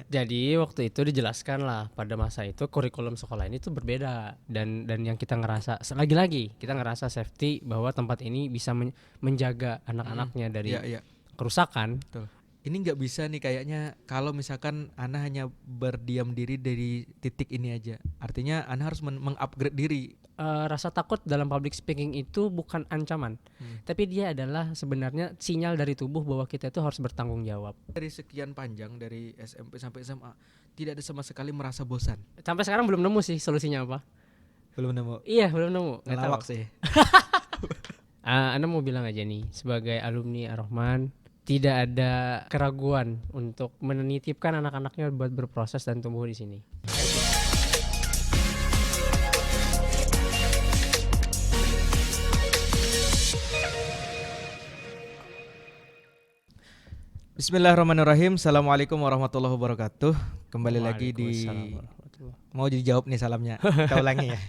Jadi waktu itu dijelaskan lah pada masa itu kurikulum sekolah ini tuh berbeda dan yang kita ngerasa lagi-lagi kita ngerasa safety bahwa tempat ini bisa menjaga anak-anaknya dari Iya. kerusakan. Betul. Ini nggak bisa nih kayaknya kalau misalkan Ana hanya berdiam diri dari titik ini aja. Artinya Ana harus mengupgrade diri. Rasa takut dalam public speaking itu bukan ancaman, tapi dia adalah sebenarnya sinyal dari tubuh bahwa kita itu harus bertanggung jawab. Dari sekian panjang dari SMP sampai SMA tidak ada sama sekali merasa bosan. Sampai sekarang belum nemu sih solusinya apa. Belum nemu. Iya belum nemu. Nggak tahu. Ngelawak sih. Anda mau bilang aja nih sebagai alumni Ar-Rahman, tidak ada keraguan untuk menitipkan anak-anaknya buat berproses dan tumbuh di sini. Bismillahirrahmanirrahim. Assalamualaikum warahmatullahi wabarakatuh. Kembali lagi di mau dijawab nih salamnya. Kita ulangi ya.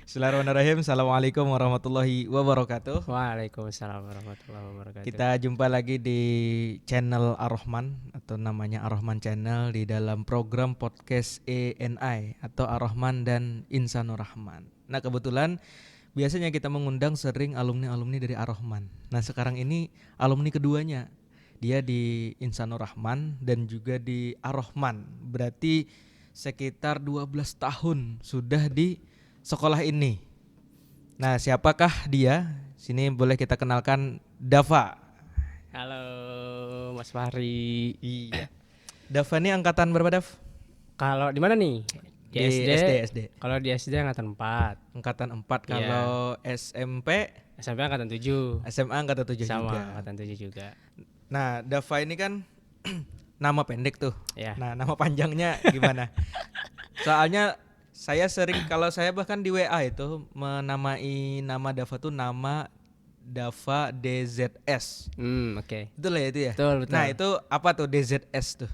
Bismillahirrahmanirrahim. Assalamualaikum warahmatullahi wabarakatuh. Waalaikumsalam warahmatullahi wabarakatuh. Kita jumpa lagi di channel Ar-Rahman atau namanya Ar-Rahman Channel di dalam program podcast ENI atau Ar-Rahman dan Insanur Rahman. Nah, kebetulan biasanya kita mengundang sering alumni-alumni dari Ar-Rahman. Nah, sekarang ini alumni keduanya. Dia di Insanur Rahman dan juga di Ar-Rahman. Berarti sekitar 12 tahun sudah di sekolah ini. Nah, siapakah dia? Sini boleh kita kenalkan Dava. Halo Mas Fahri. Iya. Dava ini angkatan berapa, Dav? Kalau di mana nih? Di SD. Kalau di SD angkatan 4. Angkatan 4. Kalau SMP angkatan 7. SMA angkatan 7 sama juga. angkatan 7 juga. Nah, Dava ini kan nama pendek tuh. Ya. Nah, nama panjangnya gimana? Soalnya saya sering, kalau saya bahkan di WA itu menamai nama Dava tuh nama Dava DZS. Oke. Betul ya itu ya? Betul. Nah, itu apa tuh DZS tuh?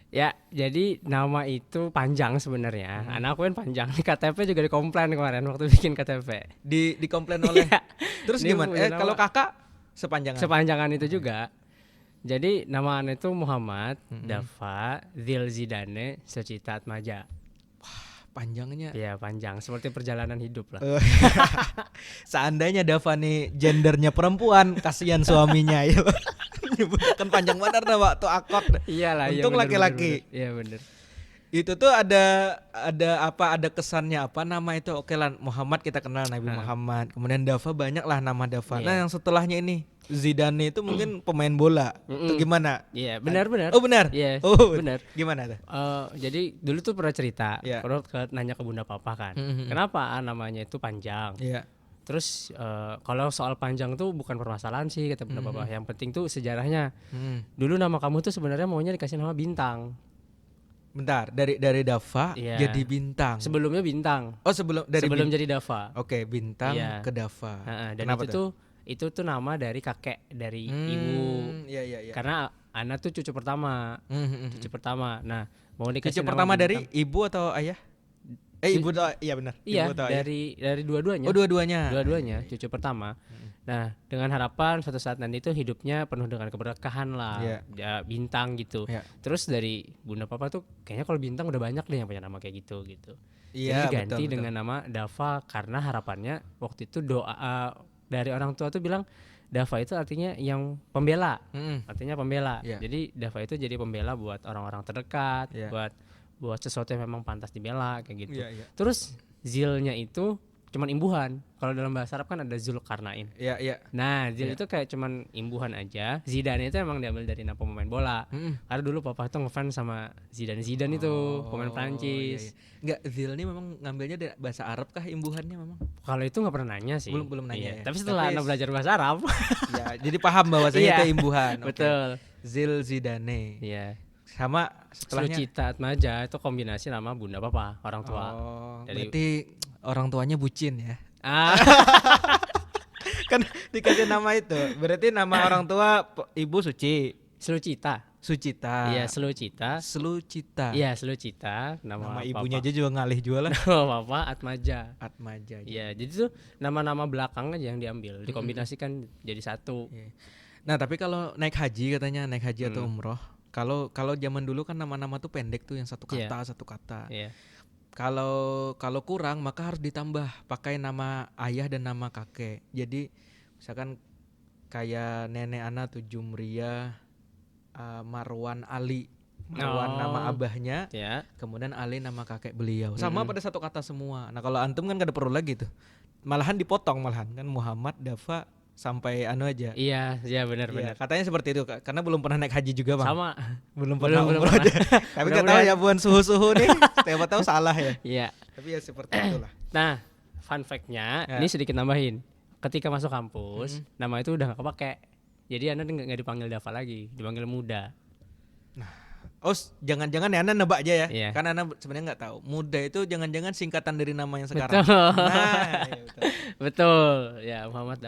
Ya, jadi nama itu panjang sebenarnya. Anak aku kan panjang. Di KTP juga dikomplain kemarin waktu bikin KTP. Dikomplain oleh. Terus Dia gimana? punya nama. Kalau kakak sepanjangan itu juga. Jadi nama anak itu Muhammad Dava Zildane Sucita Atmaja. Panjangnya. Iya, panjang seperti perjalanan hidup lah. Seandainya Dava nih gendernya perempuan, kasihan suaminya ya. Kan panjang benar nama tuh akot. Iyalah, untung laki-laki. Iya bener. Itu tuh ada kesannya apa nama itu? Oke lah, Muhammad kita kenal Nabi Muhammad. Kemudian Dava banyak lah nama Dava. Nah, yang setelahnya ini Zidane itu mungkin pemain bola. Itu gimana? Iya, benar. Oh, benar. Iya. Oh, benar. Gimana tuh? Jadi dulu tuh pernah cerita, Iya. nanya ke Bunda Papa kan. Kenapa namanya itu panjang? Iya. Terus kalau soal panjang tuh bukan permasalahan sih kata Bunda Papa. Yang penting tuh sejarahnya. Dulu nama kamu tuh sebenarnya maunya dikasih nama Bintang. Bentar, dari Dava jadi Bintang. Sebelumnya Bintang. Oh, sebelum jadi Dava. Oke, Bintang ke Dava. Dan kenapa itu tuh nama dari kakek dari ibu. Iya. Karena Ana tuh cucu pertama. Cucu pertama. Nah, mau dikasih cucu nama pertama Bintang. dari ibu atau ayah? Ibu atau iya benar. Iya, ibu atau dari dua-duanya. Oh, dua-duanya. Dua-duanya cucu pertama. Nah, dengan harapan suatu saat nanti itu hidupnya penuh dengan keberkahan lah. Ya, Bintang gitu. Terus dari Bunda Papa tuh kayaknya kalau Bintang udah banyak deh yang punya nama kayak gitu. Iya, jadi diganti betul. dengan nama Dava karena harapannya waktu itu doa dari orang tua tuh bilang Dava itu artinya yang pembela. Artinya pembela. Jadi Dava itu jadi pembela buat orang-orang terdekat, buat sesuatu yang memang pantas dibela kayak gitu. Terus Zilnya itu cuman imbuhan. Kalau dalam bahasa Arab kan ada Zulkarnain. Iya. Nah, Zil itu kayak cuman imbuhan aja. Zidane itu emang diambil dari nama pemain bola. Karena dulu papa tuh ngefans sama Zidane itu, pemain Prancis. Enggak, Zil ini memang ngambilnya dari bahasa Arab kah imbuhannya memang? Kalau itu enggak pernah nanya sih. Belum nanya ya. Tapi setelah Anda belajar bahasa Arab, ya, jadi paham bahwasanya itu imbuhan. Betul. Zil Zidane. Iya. Sama setelahnya Sucita Atmaja itu kombinasi nama Bunda Papa, orang tua. Berarti orang tuanya bucin ya. Kan dikasih nama itu. Berarti nama orang tua ibu Sucita. Iya, Slucita. Iya, Slucita. Nama ibunya papa. aja juga ngalih jualan. Nama papa Atmaja. Iya, jadi tuh nama-nama belakang aja yang diambil, dikombinasikan jadi satu. Nah, tapi kalau naik haji katanya atau umroh, Kalau zaman dulu kan nama-nama tuh pendek tuh yang satu kata. Iya. Kalau kurang maka harus ditambah pakai nama ayah dan nama kakek. Jadi misalkan kayak nenek Ana tuh Jumria, Marwan Ali. Marwan nama abahnya, kemudian Ali nama kakek beliau. Sama pada satu kata semua. Nah kalau antum kan gak ada perlu lagi tuh. Malahan dipotong kan Muhammad, Dafa sampai aja. Iya benar. Katanya seperti itu karena belum pernah naik haji juga Bang. Sama. Belum pernah umroh aja. Tapi enggak tahu ya buan suhu-suhu nih. Siapa tahu salah ya. Iya. Tapi ya seperti itulah. Nah, fun fact-nya ini sedikit nambahin. Ketika masuk kampus, nama itu udah enggak kepake. Jadi Anda enggak dipanggil Dafa lagi, dipanggil Muda. Nah, jangan-jangan ya Anda nebak aja ya. Iya. Karena Anda sebenarnya enggak tahu. Muda itu jangan-jangan singkatan dari nama yang sekarang. Betul. Nah, iya betul. Betul. Ya, Muhammad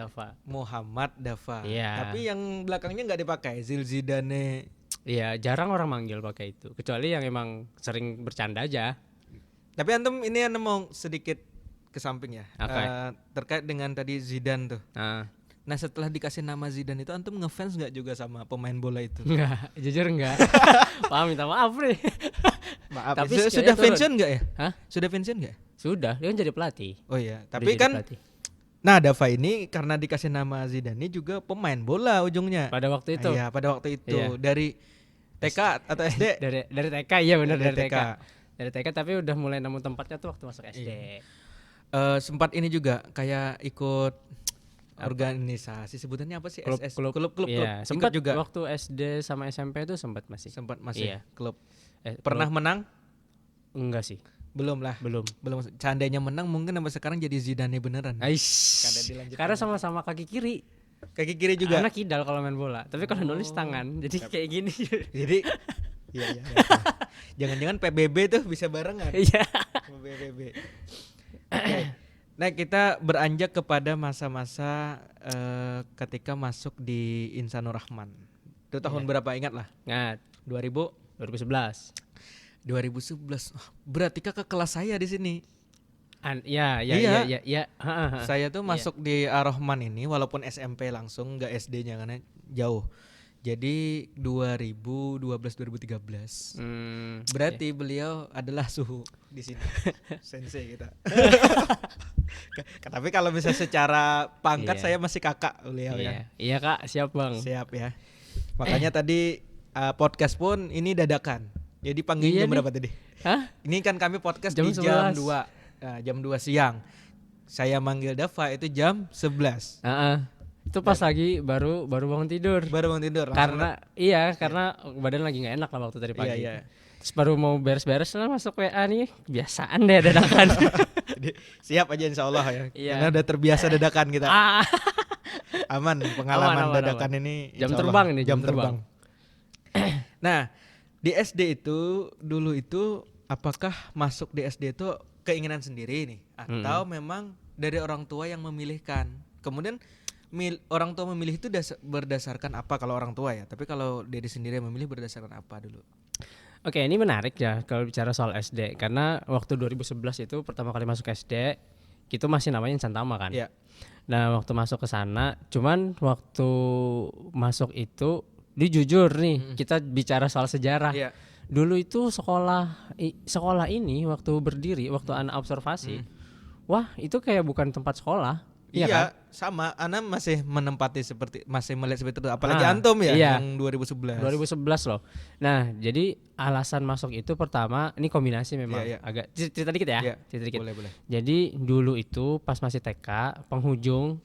Dafa. Iya. Tapi yang belakangnya enggak dipakai, Zidane. Iya, jarang orang manggil pakai itu. Kecuali yang emang sering bercanda aja. Tapi antum mau sedikit ke samping ya. Terkait dengan tadi Zidane tuh. Nah setelah dikasih nama Zidane itu antum ngefans nggak juga sama pemain bola itu? Enggak, jujur enggak. Minta maaf nih. Maaf. Tapi sudah pensiun nggak ya? Hah? Sudah pensiun nggak? Sudah, dia kan jadi pelatih. Oh iya, tapi kan. Pelatih. Nah Dafa ini karena dikasih nama Zidane juga pemain bola ujungnya. Pada waktu itu. Iya, pada waktu itu dari TK atau SD? dari TK, iya benar dari TK. Dari TK tapi udah mulai nemu tempatnya tuh waktu masuk SD. Sempat ini juga kayak ikut organisasi sebutannya apa sih? Klub. Iya, sempat juga waktu SD sama SMP itu sempat masih. Iya. Klub. Pernah menang? Enggak sih. Belum. Seandainya menang mungkin sampai sekarang jadi Zidane beneran. Karena sama-sama kaki kiri. Kaki kiri juga. Anak kidal kalau main bola. Tapi kalau nulis tangan, jadi kayak gini. Jadi iya. Jangan-jangan PBB tuh bisa barengan. Iya. PBB. Okay. Nah kita beranjak kepada masa-masa ketika masuk di Insanur Rahman. Itu tahun berapa ingat lah? Ingat. 2011. Berarti ke kelas saya di sini. Iya. Saya tuh masuk di Ar-Rahman ini walaupun SMP langsung nggak SD-nya karena jauh. Jadi 2012-2013. Berarti beliau adalah suhu di sini. Sensei kita. Tapi kalau bisa secara pangkat saya masih kakak beliau ya. Iya Kak, siap Bang. Siap ya. Makanya tadi podcast pun ini dadakan. Jadi panggilnya jam berapa tadi? Hah? Ini kan kami podcast di jam 2. Nah, jam 2 siang. Saya manggil Dafa itu jam 11. Itu pas lagi baru bangun tidur. Karena badan lagi nggak enak lah waktu tadi pagi. Iya. Terus baru mau beres-beres lah masuk WA nih, kebiasaan deh dadakan. Jadi siap aja insyaallah ya. Iya. Karena udah terbiasa dadakan kita. Aman pengalaman dadakan ini. Jam terbang ini, jam terbang. Nah, di SD itu dulu itu apakah masuk di SD itu keinginan sendiri nih atau memang dari orang tua yang memilihkan? Kemudian orang tua memilih itu berdasarkan apa kalau orang tua ya? Tapi kalau diri sendiri yang memilih berdasarkan apa dulu? Oke, ini menarik ya kalau bicara soal SD karena waktu 2011 itu pertama kali masuk SD itu masih namanya Insan Tama kan. Iya. Nah, waktu masuk ke sana cuman waktu masuk itu jujur nih kita bicara soal sejarah. Iya. Dulu itu sekolah ini waktu berdiri, waktu anak observasi, wah itu kayak bukan tempat sekolah. Iya kan? Sama. Ana masih masih melihat seperti itu. Apalagi antum ya yang 2011. 2011 loh. Nah, jadi alasan masuk itu pertama, ini kombinasi memang agak cerita dikit ya. Cerita dikit. Boleh. Jadi dulu itu pas masih TK, penghujung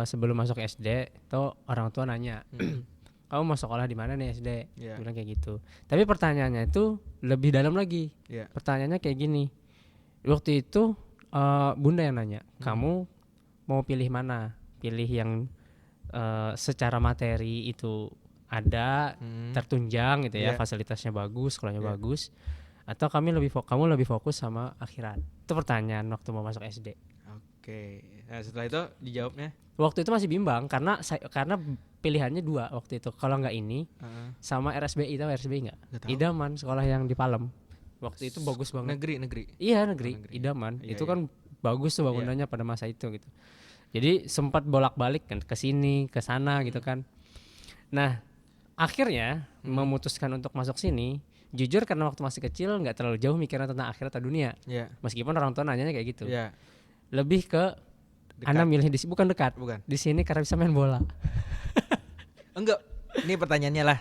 sebelum masuk SD, itu orang tua nanya, kamu mau sekolah di mana nih SD? Bilang kayak gitu. Tapi pertanyaannya itu lebih dalam lagi. Pertanyaannya kayak gini. Waktu itu bunda yang nanya, kamu mau pilih mana? Pilih yang secara materi itu ada tertunjang gitu ya, fasilitasnya bagus, sekolahnya bagus, atau kamu lebih fokus sama akhirat? Itu pertanyaan waktu mau masuk SD. Oke. Nah, setelah itu dijawabnya? Waktu itu masih bimbang karena pilihannya 2 waktu itu. Kalau nggak ini sama RSBI, tahu RSBI nggak? Idaman, sekolah yang di Palem. Waktu itu bagus banget. Negeri. Iya, negeri. Idaman. Itu kan bagus tuh bangunannya pada masa itu gitu. Jadi sempat bolak-balik kan ke sini, ke sana gitu kan. Nah, akhirnya memutuskan untuk masuk sini. Jujur karena waktu masih kecil nggak terlalu jauh mikirnya tentang akhirat atau dunia. Meskipun orang tua nanyanya kayak gitu. Lebih ke Ana milih di sini bukan dekat. Di sini karena bisa main bola. Enggak. Ini pertanyaannya lah.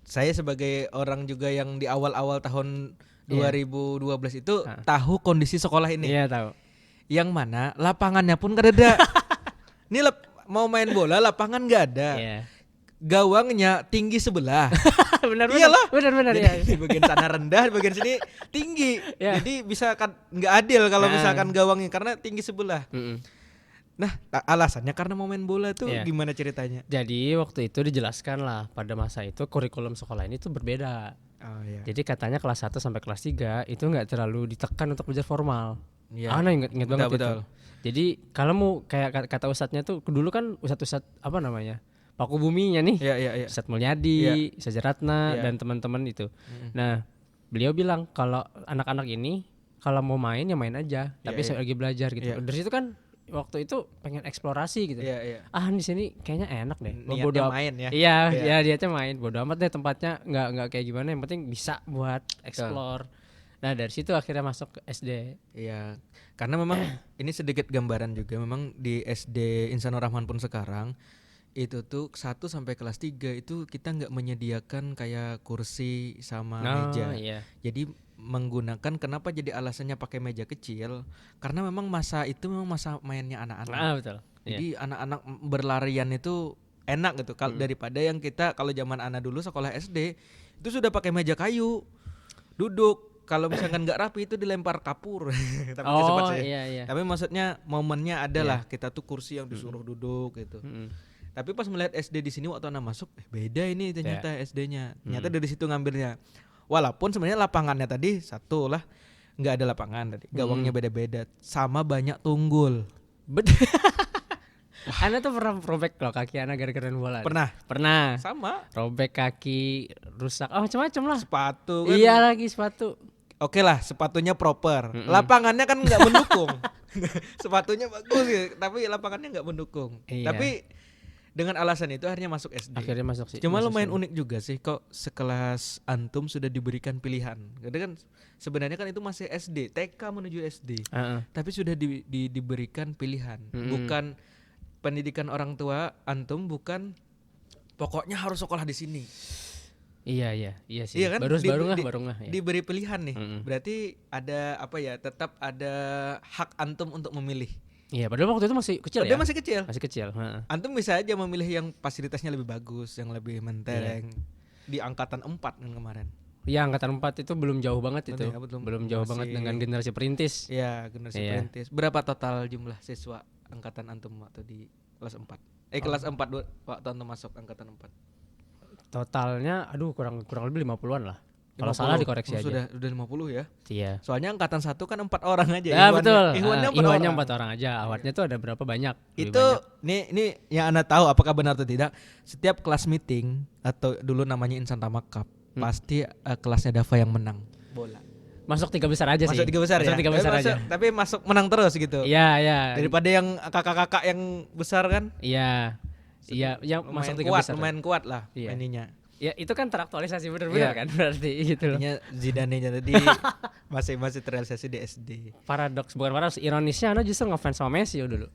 Saya sebagai orang juga yang di awal-awal tahun 2012 itu tahu kondisi sekolah ini. Iya, tahu. Yang mana lapangannya pun gak ada. Ini mau main bola lapangan gak ada. Gawangnya tinggi sebelah. Iyalah. Benar ya. Di bagian sana rendah, di bagian sini tinggi. Jadi bisa kan nggak adil kalau misalkan gawangnya karena tinggi sebelah. Nah, alasannya karena mau main bola tuh gimana ceritanya? Jadi waktu itu dijelaskan lah pada masa itu kurikulum sekolah ini tuh berbeda. Jadi katanya kelas 1 sampai kelas 3 itu nggak terlalu ditekan untuk belajar formal. Ana inget banget betul. Itu. Jadi kalau mau kayak kata ustadznya tuh dulu kan ustadz apa namanya? Paku buminya nih, Ustadz Mulyadi, Ustadz Ratna dan teman-teman itu. Nah, beliau bilang kalau anak-anak ini kalau mau main ya main aja, tapi saya lagi belajar gitu. Dari situ kan waktu itu pengen eksplorasi gitu. Di sini kayaknya enak deh. Niatnya main ya. Iya, niatnya main. Bodo amat deh tempatnya nggak kayak gimana. Yang penting bisa buat explore. Nah dari situ akhirnya masuk ke SD. Iya, karena memang ini sedikit gambaran juga. Memang di SD Insanur Rahman pun sekarang itu tuh 1 sampai kelas 3 itu kita nggak menyediakan kayak kursi sama meja. Jadi menggunakan kenapa jadi alasannya pakai meja kecil karena memang masa itu memang masa mainnya anak-anak. Betul. Jadi anak-anak berlarian itu enak gitu kalau daripada yang kita kalau zaman anak dulu sekolah SD itu sudah pakai meja kayu. Duduk kalau misalkan nggak rapi itu dilempar kapur. Tapi Tapi maksudnya momennya adalah kita tuh kursi yang disuruh duduk gitu. Tapi pas melihat SD di sini waktu anak masuk, beda ini ternyata SD-nya. Ternyata dari situ ngambilnya. Walaupun sebenarnya lapangannya tadi satu lah, nggak ada lapangan tadi. Gawangnya beda-beda, sama banyak tunggul. Ana tuh pernah robek loh kaki Ana gara-gara bola. Pernah. Sama. Robek kaki, rusak, macam-macam lah. Sepatu. Kan. Iya lagi sepatu. Oke lah, sepatunya proper. Lapangannya kan nggak mendukung. Sepatunya bagus, ya, tapi lapangannya nggak mendukung. Tapi dengan alasan itu akhirnya masuk SD. Akhirnya masuk sih. Cuma lumayan unik juga sih kok sekelas antum sudah diberikan pilihan. Karena kan sebenarnya kan itu masih SD, TK menuju SD. Tapi sudah diberikan pilihan. Bukan pendidikan orang tua antum bukan pokoknya harus sekolah di sini. Iya sih. Iya kan? Baru nggak. Diberi pilihan nih. Berarti ada tetap ada hak antum untuk memilih. Iya, padahal waktu itu masih kecil ya. Masih kecil. Antum bisa aja memilih yang fasilitasnya lebih bagus, yang lebih mentereng. Di angkatan 4 yang kemarin. Iya, angkatan 4 itu belum jauh banget itu. Belum jauh banget dengan generasi perintis. Iya, generasi perintis. Berapa total jumlah siswa angkatan antum waktu di kelas 4? Kelas 4 waktu antum masuk angkatan 4. Totalnya kurang lebih 50-an lah. Kalau salah dikoreksi aja. Sudah 50 ya? Iya. Soalnya angkatan 1 kan 4 orang aja. Betul. Ihwannya 4 orang aja. Awardnya tuh ada berapa banyak? Itu ini yang Anda tahu apakah benar atau tidak? Setiap kelas meeting atau dulu namanya Insan Tama Cup, pasti kelasnya Dava yang menang bola. Masuk 3 besar aja sih. Masuk 3 besar ya. Aja. Tapi masuk menang terus gitu. Iya. Daripada yang kakak-kakak yang besar kan? Iya, yang masuk 3 besar. Lumayan kuat lah ininya. Ya itu kan teraktualisasi benar-benar kan berarti gitu loh. Zidane-nya tadi masih terrealisasi di SD. Bukan paradoks, ironisnya Ana justru ngefans sama Messi dulu.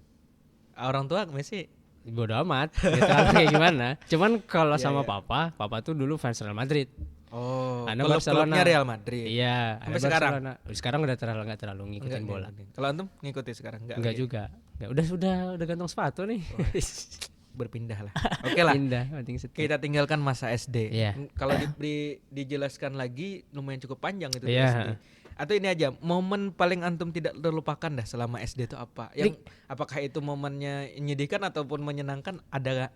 Orang tua Messi bodo amat gitu kayak gimana. Cuman kalau sama papa tuh dulu fans Real Madrid. Ana Barcelona Real Madrid. Iya, sampai sekarang. Sekarang udah enggak terlalu ngikutin bola. Kalau antum ngikutin sekarang enggak juga. Udah gantung sepatu nih. Berpindah lah. Oke lah. Penting kita tinggalkan masa SD. Kalau dijelaskan lagi lumayan cukup panjang itu SD. Atau ini aja, momen paling antum tidak terlupakan dah selama SD itu apa? Apakah itu momennya menyedihkan ataupun menyenangkan? Ada gak?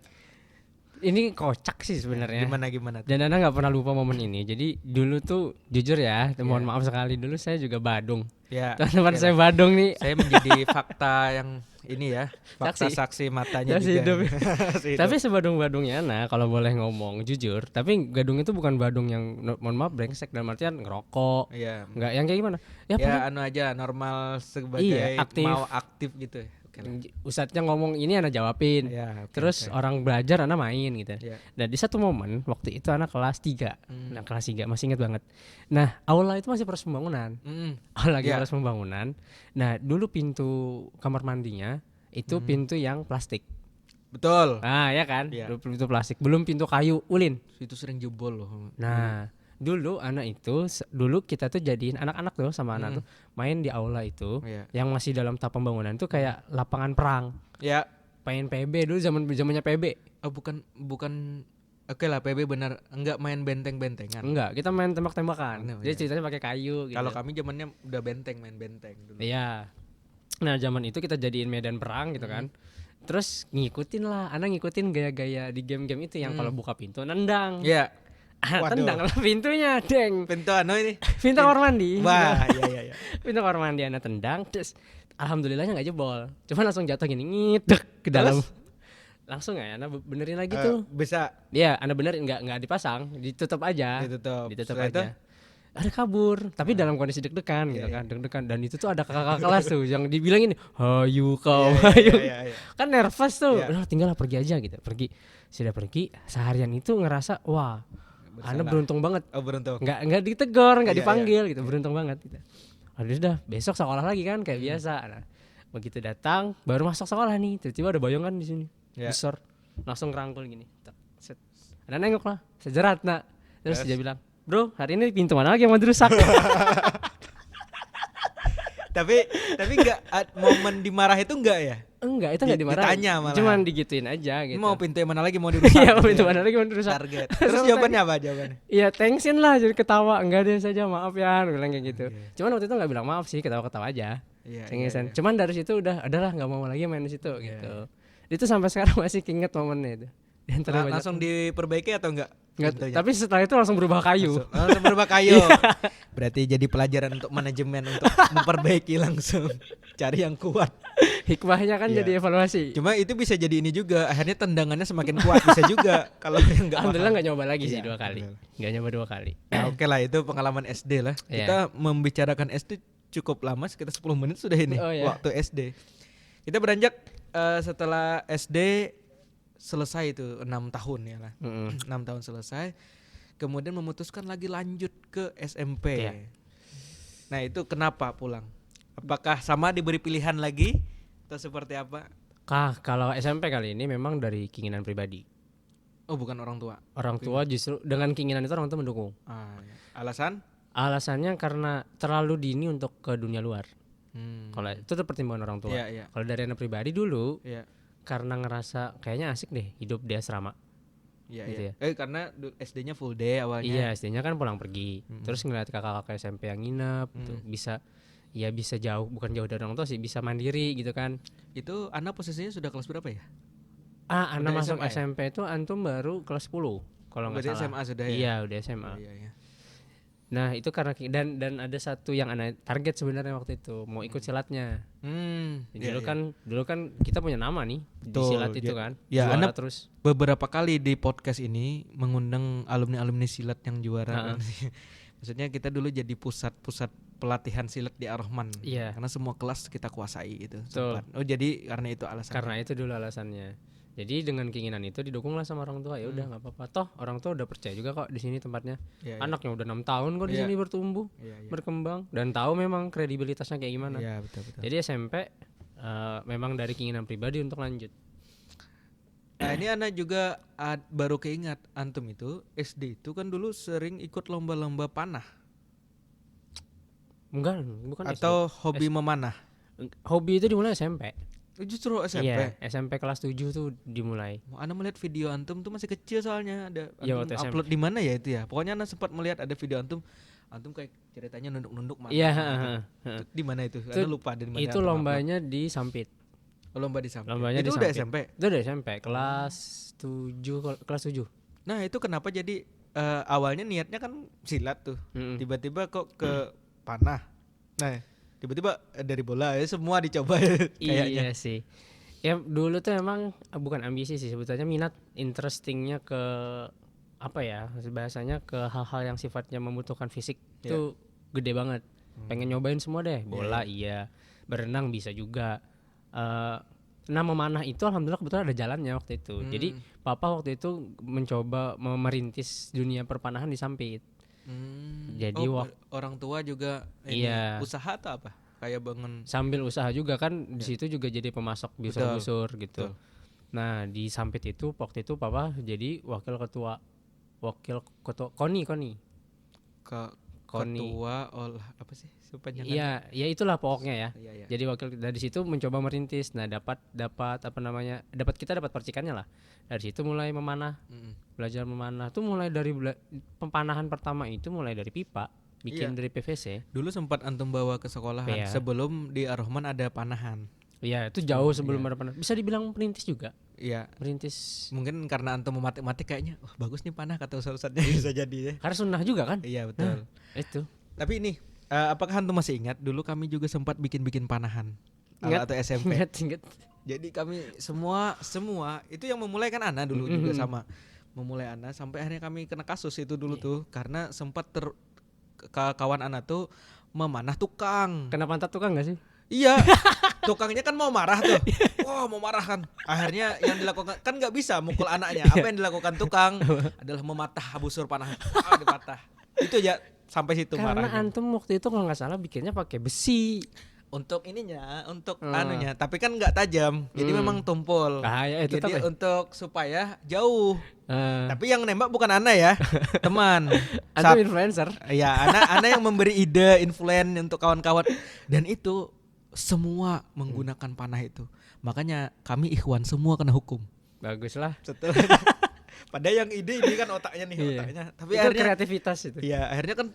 Ini kocak sih sebenarnya. Gimana? Dan Anda nggak pernah lupa momen ini. Jadi dulu tuh jujur ya, mohon maaf sekali dulu saya juga badung. Teman-teman saya badung nih. Saya menjadi fakta yang ini ya, fakta saksi matanya juga. Tapi sebadung-badungnya kalau boleh ngomong jujur, tapi gadung itu bukan badung yang mohon maaf brengsek dalam artian ngerokok. Nggak yang kayak gimana? Ya anu aja normal sebagai aktif. Mau aktif gitu. Ustadznya ngomong ini anak jawabin. Terus orang belajar anak main gitu. Dan di satu momen waktu itu anak kelas 3. Nah, kelas 3 masih ingat banget. Nah, aula itu masih proses pembangunan. Aula lagi proses pembangunan. Nah, dulu pintu kamar mandinya itu pintu yang plastik. Betul. Nah, ya kan? Pintu plastik, belum pintu kayu ulin. Itu sering jebol loh. Nah, dulu kita tuh jadiin anak-anak tuh sama anak tuh main di aula itu yang masih dalam tahap pembangunan tuh kayak lapangan perang. Ya. Main PB dulu zamannya PB. Oh, bukan. Oke lah, PB benar. Enggak main benteng-bentengan. Enggak, kita main tembak-tembakan. Jadi ceritanya pakai kayu gitu. Kalau kami zamannya udah main benteng dulu. Iya. Nah, zaman itu kita jadiin medan perang gitu kan. Terus ngikutin gaya-gaya di game-game itu yang kalau buka pintu nendang. Iya. Tendang lah pintunya, deng. Pintu ini. Pintu kamar mandi. Wah, iya. Pintu kamar mandi anak tendang, terus alhamdulillahnya nggak jebol. Cuma langsung jatuh gini ngidek ke dalam. Langsung ya, anak benerin lagi tuh. Bisa. Iya, anak benerin nggak dipasang, ditutup aja. Ditutup aja. Ada kabur, tapi dalam kondisi deg-degan gitu kan, deg-degan. Dan itu tuh ada kakak kelas tuh yang dibilangin, hayu kau, hayu. Kan nervous tuh. Udah tinggal pergi aja gitu. Sudah pergi, seharian itu ngerasa wah. Anda beruntung banget. Oh, beruntung. Nggak ditegor, nggak dipanggil gitu. Beruntung banget gitu. Aduh udah, besok sekolah lagi kan kayak biasa. Nah, begitu datang baru masuk sekolah nih, tiba-tiba ada bayangan di sini. Besar. Langsung ngerangkul gini. Set. Ada nengok lah, sejerat nak. Terus dia bilang, "Bro, hari ini pintu mana lagi yang mau dirusak?" tapi enggak momen dimarah itu enggak ya? Enggak, itu enggak dimarahin. Ditanya malah. Cuman digituin aja gitu. Mau pintu yang mana lagi mau dirusak? Iya, pintu mana lagi mau dirusak. Target. Terus jawabannya apa jawabannya? Iya, thanksin lah jadi ketawa. Enggak deh saja, maaf ya, bilang kayak gitu. Cuman waktu itu enggak bilang maaf sih, ketawa-ketawa aja. Iya. Cuman dari situ udah adalah enggak mau lagi main di situ gitu. Itu sampai sekarang masih keinget momennya itu. Langsung diperbaiki atau enggak? Tapi setelah itu langsung berubah kayu. Langsung berubah kayu. Berarti jadi pelajaran untuk manajemen untuk memperbaiki langsung. Cari yang kuat. Hikmahnya kan jadi evaluasi. Cuma itu bisa jadi ini juga. Akhirnya tendangannya semakin kuat bisa juga. Kalau yang enggak. Alhamdulillah enggak nyoba lagi sih 2 kali. Enggak nyoba 2 kali. Nah, oke lah itu pengalaman SD lah. Kita membicarakan SD cukup lama, sekitar 10 menit sudah ini waktu SD. Kita beranjak setelah SD selesai itu 6 tahun ya lah. 6 tahun selesai. Kemudian memutuskan lagi lanjut ke SMP. Nah, itu kenapa pulang? Apakah sama diberi pilihan lagi atau seperti apa? Kalau SMP kali ini memang dari keinginan pribadi. Oh, bukan orang tua. Orang tua justru dengan keinginan itu orang tua mendukung. Alasan? Alasannya karena terlalu dini untuk ke dunia luar. Kalau itu tuh pertimbangan orang tua. Kalau dari anak pribadi dulu, karena ngerasa kayaknya asik deh hidup di asrama. Gitu ya. Karena SD-nya full day awalnya. Iya, SD-nya kan pulang pergi. Terus ngeliat kakak-kakak SMP yang nginep tuh bisa jauh, bukan jauh dari orang tua sih, bisa mandiri gitu kan. Itu anak posisinya sudah kelas berapa ya? Anak masuk SMP itu antum baru kelas 10 kalau enggak salah. SMA sudah ya. Iya, udah SMA. Iya. Nah, itu karena dan ada satu yang anak target sebenarnya waktu itu, mau ikut silatnya. Dulu kan kita punya nama nih di silat itu kan. Ya, juara terus. Beberapa kali di podcast ini mengundang alumni silat yang juara. Maksudnya kita dulu jadi pusat pelatihan silat di Ar-Rahman. Iya. Karena semua kelas kita kuasai itu. Oh, jadi karena itu alasannya. Karena itu dulu alasannya. Jadi dengan keinginan itu didukunglah sama orang tua. Ya udah nggak apa-apa. Toh orang tua udah percaya juga kok di sini tempatnya. Anaknya udah 6 tahun kok di sini bertumbuh, berkembang dan tahu memang kredibilitasnya kayak gimana. Iya, betul. Jadi SMP memang dari keinginan pribadi untuk lanjut. Nah, ini anak juga baru keingat antum itu SD itu kan dulu sering ikut lomba-lomba panah. Bukan atau SD. Hobi memanah. Hobi itu dimulai SMP. Justru SMP. Iya, SMP kelas 7 tuh dimulai. Ana melihat video antum tuh masih kecil soalnya ada upload SMP. Di mana ya itu ya. Pokoknya ana sempat melihat ada video antum kayak ceritanya nunduk-nunduk mana. Iya, di mana itu? Ana lupa di mana. Itu lombanya di Sampit. Lomba di Sampit. Lombanya itu di udah Sampit. SMP. Itu udah SMP kelas 7. Nah, itu kenapa jadi awalnya niatnya kan silat tuh. Tiba-tiba kok ke panah. Nah, tiba-tiba dari bola ya semua dicoba kayaknya. Iya sih. Ya dulu tuh emang bukan ambisi sih sebetulnya, minat interestingnya ke apa ya bahasanya, ke hal-hal yang sifatnya membutuhkan fisik itu gede banget. Pengen nyobain semua deh. Bola iya, berenang bisa juga, Nah memanah itu alhamdulillah kebetulan ada jalannya waktu itu. Jadi papa waktu itu mencoba merintis dunia perpanahan di Sampit. Jadi orang tua juga usaha atau apa? Kayak bangun sambil usaha juga kan di situ juga jadi pemasok busur-busur gitu. Betul. Nah di Sampit itu waktu itu papa jadi wakil ketua KONI. Ketua apa sih sepanjangnya? Iya, ya itulah pokoknya ya. Iya. Jadi wakil dari situ mencoba merintis. Nah, dapat kita dapat percikannya lah. Dari situ mulai memanah. Belajar memanah tuh mulai dari pempanahan pertama itu mulai dari pipa, bikin dari PVC. Dulu sempat antum bawa ke sekolahan sebelum di Ar-Rahman ada panahan. Iya, itu jauh sebelum ada panahan. Bisa dibilang perintis juga. Iya. Perintis. Mungkin karena antum matematik kayaknya, bagus nih panah kata ustaz-ustaznya bisa jadi ya. Karena sunnah juga kan? Iya betul. Itu. Tapi ini, apakah antum masih ingat dulu kami juga sempat bikin panahan atau SMP? Ingat. Jadi kami semua itu yang memulai kan Ana dulu juga sama. Memulai Ana sampai akhirnya kami kena kasus itu dulu tuh karena sempat kawan Ana tuh memanah tukang. Kena pantat tukang enggak sih? Iya, tukangnya kan mau marah tuh. Wah, mau marah kan. Akhirnya yang dilakukan kan nggak bisa mukul anaknya. Apa yang dilakukan tukang adalah mematah busur panah. Dipatah. Itu aja sampai situ marahnya. Karena antum waktu itu kalau nggak salah bikinnya pakai besi. Untuk ininya, untuk anunya, tapi kan nggak tajam, jadi memang tumpul. Jadi untuk supaya jauh. Tapi yang nembak bukan Ana ya, teman. Antum influencer. Ya, Ana yang memberi ide, influence untuk kawan-kawan. Dan itu semua menggunakan panah itu. Makanya kami ikhwan semua kena hukum. Bagus lah. Setelah padahal yang ide ini kan otaknya nih, otaknya. Tapi itu akhirnya kreativitas itu. Iya, akhirnya kan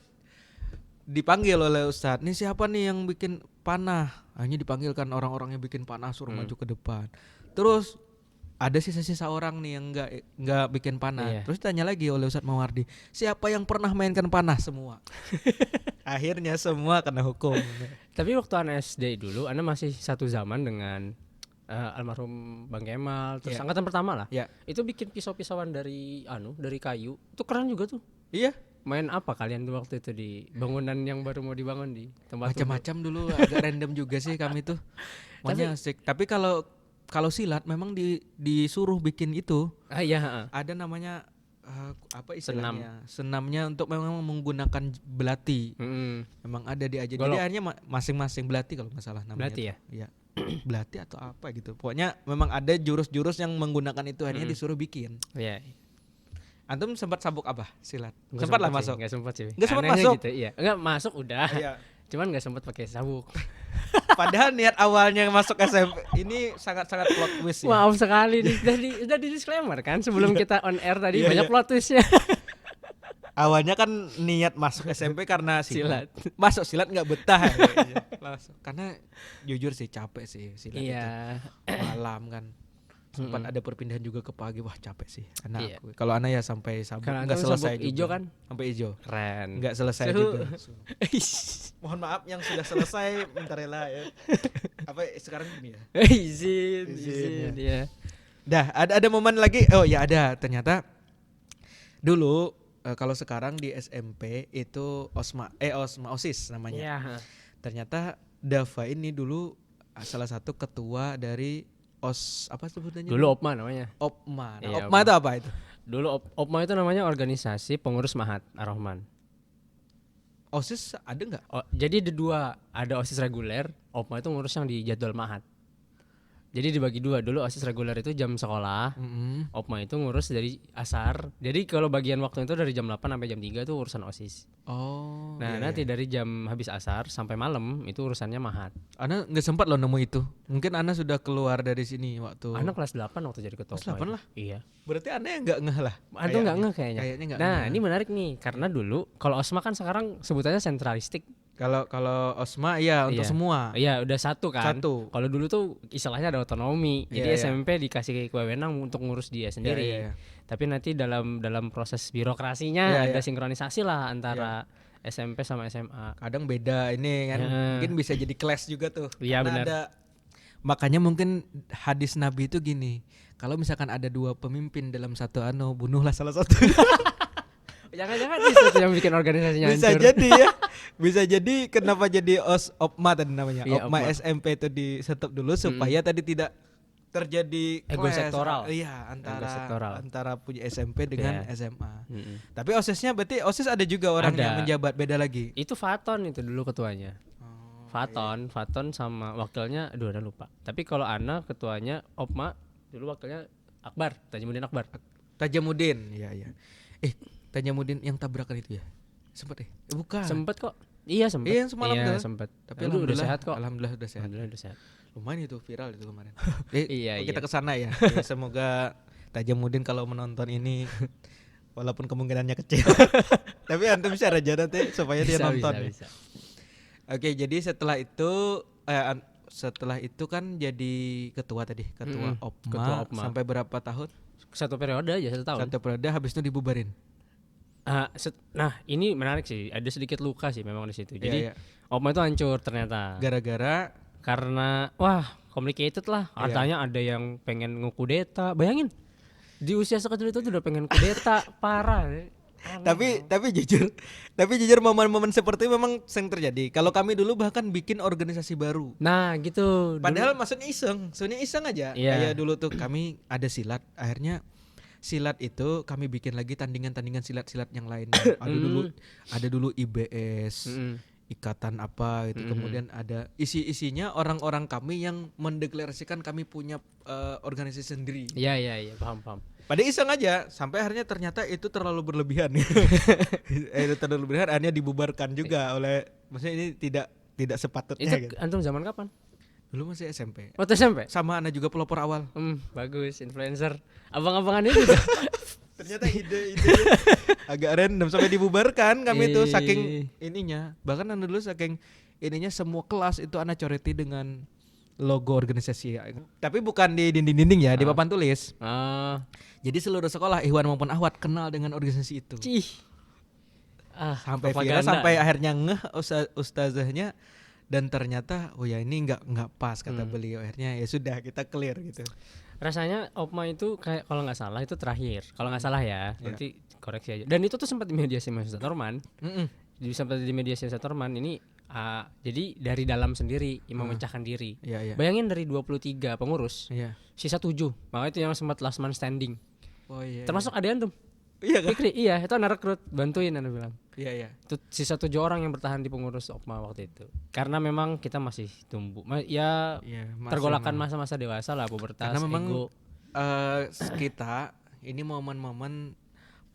dipanggil oleh Ustadz, nih siapa nih yang bikin panah? Hanya dipanggilkan orang-orang yang bikin panah suruh maju ke depan. Terus ada sisa-sisa orang nih yang nggak bikin panah. Terus tanya lagi oleh Ustadz Mawardi, siapa yang pernah mainkan panah? Semua. Akhirnya semua kena hukum. Tapi waktu anak SD dulu, Ana masih satu zaman dengan almarhum Bang Kemal, terus angkatan pertama lah. Itu bikin pisau-pisauan dari kayu. Itu keren juga tuh. Iya. Main apa kalian tuh waktu itu di bangunan yang baru mau dibangun di tempat macam-macam dulu, agak random juga sih kami tuh. Maunya asik. Tapi kalau silat memang disuruh bikin itu. Ada namanya apa istilahnya? Senamnya untuk memang menggunakan belati. Memang ada diajar. Jadi akhirnya masing-masing belati kalau nggak salah namanya. Belati ya? Iya. Belati atau apa gitu. Pokoknya memang ada jurus-jurus yang menggunakan itu akhirnya disuruh bikin. Iya. Antum sempat sabuk apa silat? Sempat lah masuk. Enggak sempat sih. Enggak sempat masuk. Gitu, iya. Enggak masuk udah. Iya. Cuman enggak sempat pakai sabuk. Padahal niat awalnya masuk SMP ini sangat-sangat plot twist ya. Maaf sekali nih. Udah di disclaimer kan sebelum kita on air tadi banyak plot twistnya. Awalnya kan niat masuk SMP karena silat. Masuk silat enggak betah ya. Karena jujur sih capek sih silat itu. Malam kan. Sempat ada perpindahan juga ke pagi, wah capek sih anak aku. Kalau anak ya sampai sabuk enggak selesai juga. Hijau kan? Sampai hijau. Keren. Enggak selesai juga. Mohon maaf yang sudah selesai minta rela ya. Apa sekarang gini ya? Izin ya. Dah, ada momen lagi. Oh ya ada, ternyata dulu kalau sekarang di SMP itu OSIS namanya. Iya. Ternyata Dava ini dulu salah satu ketua dari apa sebutannya? Dulu OPMA namanya. OPMA. Nah, OPMA itu apa itu? Dulu OPMA itu namanya organisasi pengurus Mahat Ar-Rahman. OSIS ada nggak? Jadi ada dua, ada OSIS reguler, OPMA itu ngurus yang di jadwal Mahat. Jadi dibagi dua, dulu OSIS reguler itu jam sekolah, OPMA itu ngurus dari asar. Jadi kalau bagian waktu itu dari jam 8 sampai jam 3 itu urusan OSIS. Nanti dari jam habis asar sampai malam itu urusannya Mahat. Ana nggak sempat loh nemu itu. Mungkin Ana sudah keluar dari sini waktu. Ana kelas 8 waktu jadi ketua. Kelas 8 lah? Iya. Berarti Ana yang nggak ngeh lah. Antum nggak ngeh kayaknya. Kayaknya ini menarik nih karena dulu kalau OSMA kan sekarang sebutannya sentralistik. Kalau OSMA untuk semua. Iya, udah satu kan. Satu. Kalau dulu tuh istilahnya ada otonomi. Jadi SMP dikasih wewenang untuk ngurus dia sendiri. Tapi nanti dalam proses birokrasinya ada sinkronisasi lah antara SMP sama SMA. Kadang beda ini kan. Mungkin bisa jadi clash juga tuh. Iya benar. Makanya mungkin hadis Nabi itu gini. Kalau misalkan ada dua pemimpin dalam satu bunuhlah salah satu. Jangan-jangan itu yang bikin organisasinya Bisa hancur. jadi ya. Bisa jadi kenapa jadi OPMA tadi namanya. Iya, OPMA OPMA. SMP itu di stop dulu supaya tadi tidak terjadi Ego clash. sektoral. Iya, Ego sektoral. antara punya SMP dengan Iya. SMA. Mm-mm. Tapi OSISnya berarti OSIS ada juga orang Ada. yang menjabat beda lagi. Itu Faton itu dulu ketuanya. Oh, Faton sama wakilnya aduh udah lupa. Tapi kalau Ana ketuanya OPMA, dulu wakilnya Akbar, Tajimuddin Akbar. Tajamuddin. Iya. Tajamuddin yang tabrakan itu ya. Sempat bukan. Sempet kok. Iya sempet. Iya, yang semalam tuh. Sempet. Tapi Tapi udah sehat kok. Alhamdulillah udah sehat. Alhamdulillah udah sehat. Lumayan itu viral itu kemarin. Iya, Kita iya. kesana ya. Ya, semoga Tajamuddin kalau menonton ini walaupun kemungkinannya kecil. Tapi antum share aja nanti supaya dia nonton. Bisa. Oke, jadi setelah itu kan jadi ketua tadi, ketua OPMA, ketua OPMA. sampai berapa tahun? Satu periode aja 1 tahun. Satu periode habis itu dibubarin. Nah ini menarik sih, ada sedikit luka sih memang di situ. Jadi Iya. OPMA itu hancur ternyata. Gara-gara Karena complicated lah. Iya. Artinya ada yang pengen ngekudeta. Bayangin di usia sekecil itu tuh udah pengen kudeta, parah. Aneh. tapi jujur momen-momen seperti itu memang sering terjadi. Kalau kami dulu bahkan bikin organisasi baru. Nah gitu. Padahal maksudnya sebenarnya iseng aja. Iya. Kayak dulu tuh kami ada silat, akhirnya silat itu kami bikin lagi tandingan silat-silat yang lainnya. Ada dulu IBS, ikatan apa gitu. Kemudian ada isinya orang-orang kami yang mendeklarasikan kami punya organisasi sendiri. Iya, paham. Padahal iseng aja, sampai akhirnya ternyata itu terlalu berlebihan. Itu terlalu berlebihan, akhirnya dibubarkan juga oleh, maksudnya ini tidak sepatutnya. Itu Gitu. antum zaman kapan? Dulu masih SMP. Waktu SMP? Sama Ana juga pelopor awal. Bagus, influencer. Abang-abangan itu juga. Ternyata ide agak random sampai dibubarkan kami itu saking ininya. Bahkan Ana dulu saking ininya semua kelas itu Ana coreti dengan logo organisasi. Tapi bukan di dinding-dinding ya, di papan tulis. Jadi seluruh sekolah Ikhwan maupun Akhwat kenal dengan organisasi itu. Cih. Sampai viral, sampai akhirnya ngeh ustazahnya, dan ternyata oh ya ini nggak pas kata beliau. Akhirnya ya sudah kita clear gitu. Rasanya OPMA itu kayak kalau nggak salah itu terakhir. Kalau nggak salah ya, nanti koreksi aja. Dan itu tuh sempat di mediasi Mahasiswa Torman. Jadi sempat di mediasi Mahasiswa Torman ini jadi dari dalam sendiri memecahkan diri. Iya. Bayangin dari 23 pengurus. Iya. Sisa 7. Makanya itu yang sempat last man standing. Oh iya. Termasuk ada antum. Iya kan? Fikri, iya, itu anak rekrut, bantuin Anda bilang. Iya. Itu sisa 7 orang yang bertahan di pengurus OPMA waktu itu. Karena memang kita masih tumbuh. Ya tergolakkan masa-masa dewasa lah, pubertas, karena memang ego. Kita ini momen-momen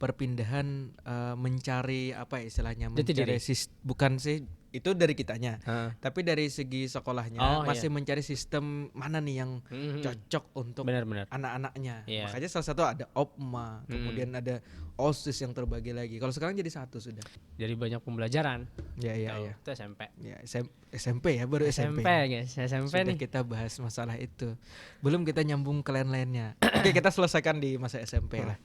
perpindahan mencari apa ya istilahnya, mencari bukan sih itu dari kitanya, tapi dari segi sekolahnya masih mencari sistem mana nih yang cocok untuk Benar-benar. anak-anaknya. Iya. Makanya salah satu ada OPMA, kemudian ada OSIS yang terbagi lagi. Kalau sekarang jadi satu sudah. Jadi banyak pembelajaran. Iya. Itu SMP. Ya, SMP ya, baru SMP. Guys, SMP Sudah nih. kita bahas masalah itu. Belum kita nyambung ke lain-lainnya. Oke, kita selesaikan di masa SMP lah.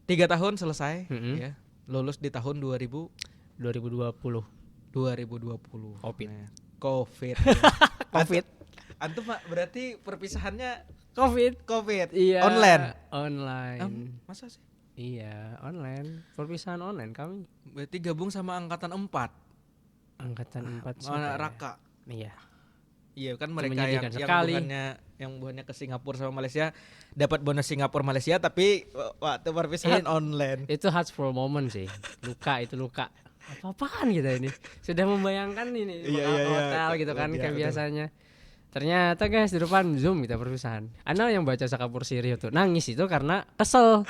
3 tahun selesai, ya. Lulus di tahun 2020. 2020. Covid. Nah, COVID. Covid. Antum Pak, berarti perpisahannya Covid. Iya. Online. Masa sih? Iya, online. Perpisahan online kami. Berarti gabung sama angkatan 4. Angkatan 4 Anak Raka. Iya. Iya kan mereka yang bukannya ke Singapura sama Malaysia dapat bonus Singapura Malaysia, tapi waktu perpisahan online. Itu hurtful moment sih. Luka. Apa-apaan kita ini? Sudah membayangkan ini hotel gitu kan kayak biasanya. Ternyata guys di depan Zoom kita perpisahan. Ana yang baca Sakapur Siri itu nangis itu karena kesel.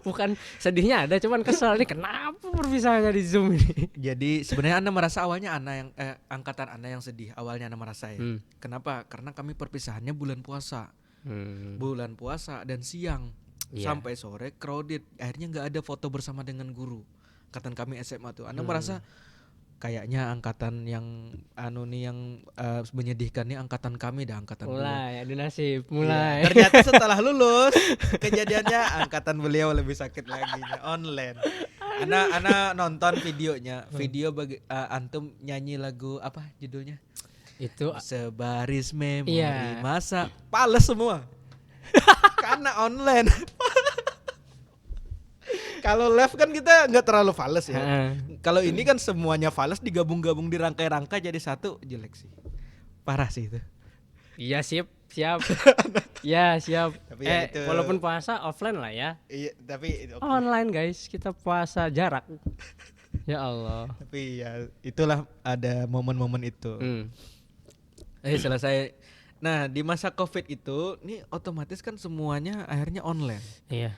Bukan sedihnya ada, cuman kesel nih kenapa perpisahannya di Zoom ini. Jadi sebenarnya Anda merasa awalnya angkatan Anda yang sedih. Awalnya Anda merasa ya. Kenapa? Karena kami perpisahannya bulan puasa. Bulan puasa dan siang sampai sore crowded. Akhirnya nggak ada foto bersama dengan guru. Angkatan kami SMA tuh. Anda merasa kayaknya angkatan yang yang menyedihkan nih angkatan kami dah, angkatan mulai ada nasib mulai. Ya, ternyata setelah lulus kejadiannya angkatan beliau lebih sakit lagi online. Ana nonton videonya, video antum nyanyi lagu apa judulnya? Itu Sebaris Memori Masa, pales semua. Karena online. Kalau live kan kita nggak terlalu fales ya. Kalau ini kan semuanya fales digabung-gabung dirangkai-rangkai jadi satu, jelek sih. Parah sih itu. Iya siap. Ya siap. Tapi ya itu. Walaupun puasa offline lah ya. Iya, tapi okay. Online guys, kita puasa jarak. Ya Allah. Tapi ya itulah ada momen-momen itu. Selesai. Nah di masa COVID itu, nih otomatis kan semuanya akhirnya online. Iya.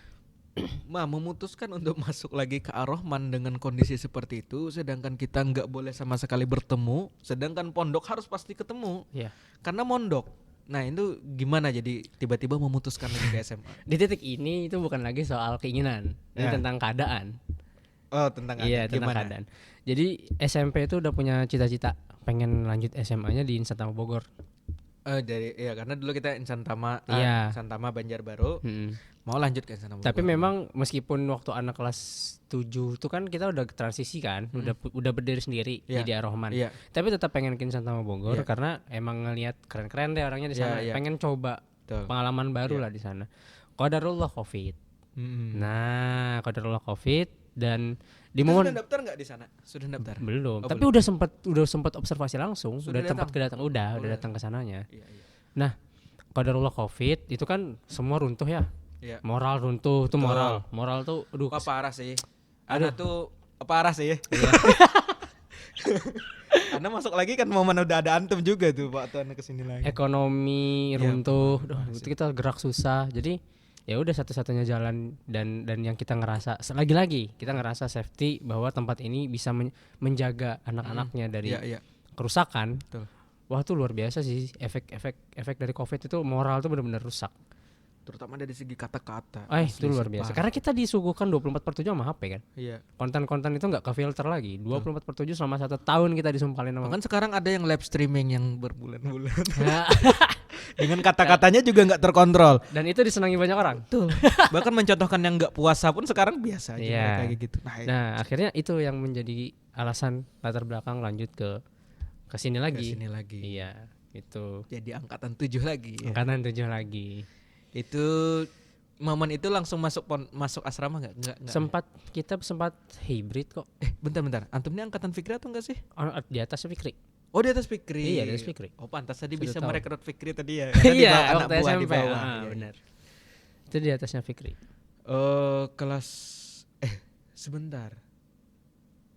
Memutuskan untuk masuk lagi ke Ar-Rahman dengan kondisi seperti itu, sedangkan kita nggak boleh sama sekali bertemu, sedangkan pondok harus pasti ketemu. Iya. Karena mondok. Nah itu gimana jadi tiba-tiba memutuskan lagi ke SMA? Di titik ini itu bukan lagi soal keinginan, ini tentang keadaan. Oh tentang keadaan. Iya tentang keadaan. Jadi SMP itu udah punya cita-cita pengen lanjut SMA-nya di Insan Tama Bogor. Karena dulu kita Insan Tama, Insan Tama Banjarbaru, mau lanjut ke Insan Tama Bogor. Tapi memang meskipun waktu anak kelas 7 itu kan kita udah transisi kan, udah berdiri sendiri di Ar-Rahman. Tapi tetap pengen ke Insan Tama Bogor karena emang ngelihat keren-keren deh orangnya di sana. Pengen coba pengalaman baru lah di sana. Qadarullah Covid. Nah, qadarullah Covid dan di momen sudah daftar nggak di sana? Sudah daftar? Belum. Oh, tapi belum. udah sempat observasi langsung, udah tempat kedatang, udah datang ke sananya. Nah, qadarullah Covid itu kan semua runtuh ya. Moral runtuh tuh moral tuh aduh. Parah sih. Ada tuh parah sih. Karena masuk lagi kan momen udah ada antum juga tuh Pak Tuan kesini lagi. Ekonomi runtuh, itu kita gerak susah. Jadi ya udah satu-satunya jalan dan yang kita ngerasa lagi-lagi kita ngerasa safety bahwa tempat ini bisa menjaga anak-anaknya dari kerusakan. Betul. Wah itu luar biasa sih efek dari Covid itu moral tuh benar-benar rusak. Terutama dari segi kata-kata. Itu luar biasa. Karena kita disuguhkan 24/7 sama HP kan. Iya. Konten-konten itu nggak ke-filter lagi. 24/7 selama 1 tahun kita disumpalin sama. Kan sekarang ada yang live streaming yang berbulan-bulan. Dengan kata-katanya juga nggak terkontrol. Dan itu disenangi banyak orang. Tuh. Bahkan mencontohkan yang nggak puasa pun sekarang biasa aja kayak gitu. Nah, akhirnya itu yang menjadi alasan latar belakang lanjut ke sini lagi. Iya, itu. Jadi angkatan 7 lagi. Angkatan 7 lagi. Itu momen itu langsung masuk asrama nggak? Kita sempat hybrid kok. Bentar. Antum ini angkatan Fikri atau enggak sih? Di atas Fikri. Oh di atas Fikri. Iya di atas Fikri. Oh pantas tadi bisa merekrut Fikri tadi ya. Iya waktu SMP. Benar. Itu di atasnya Fikri. Kelas sebentar.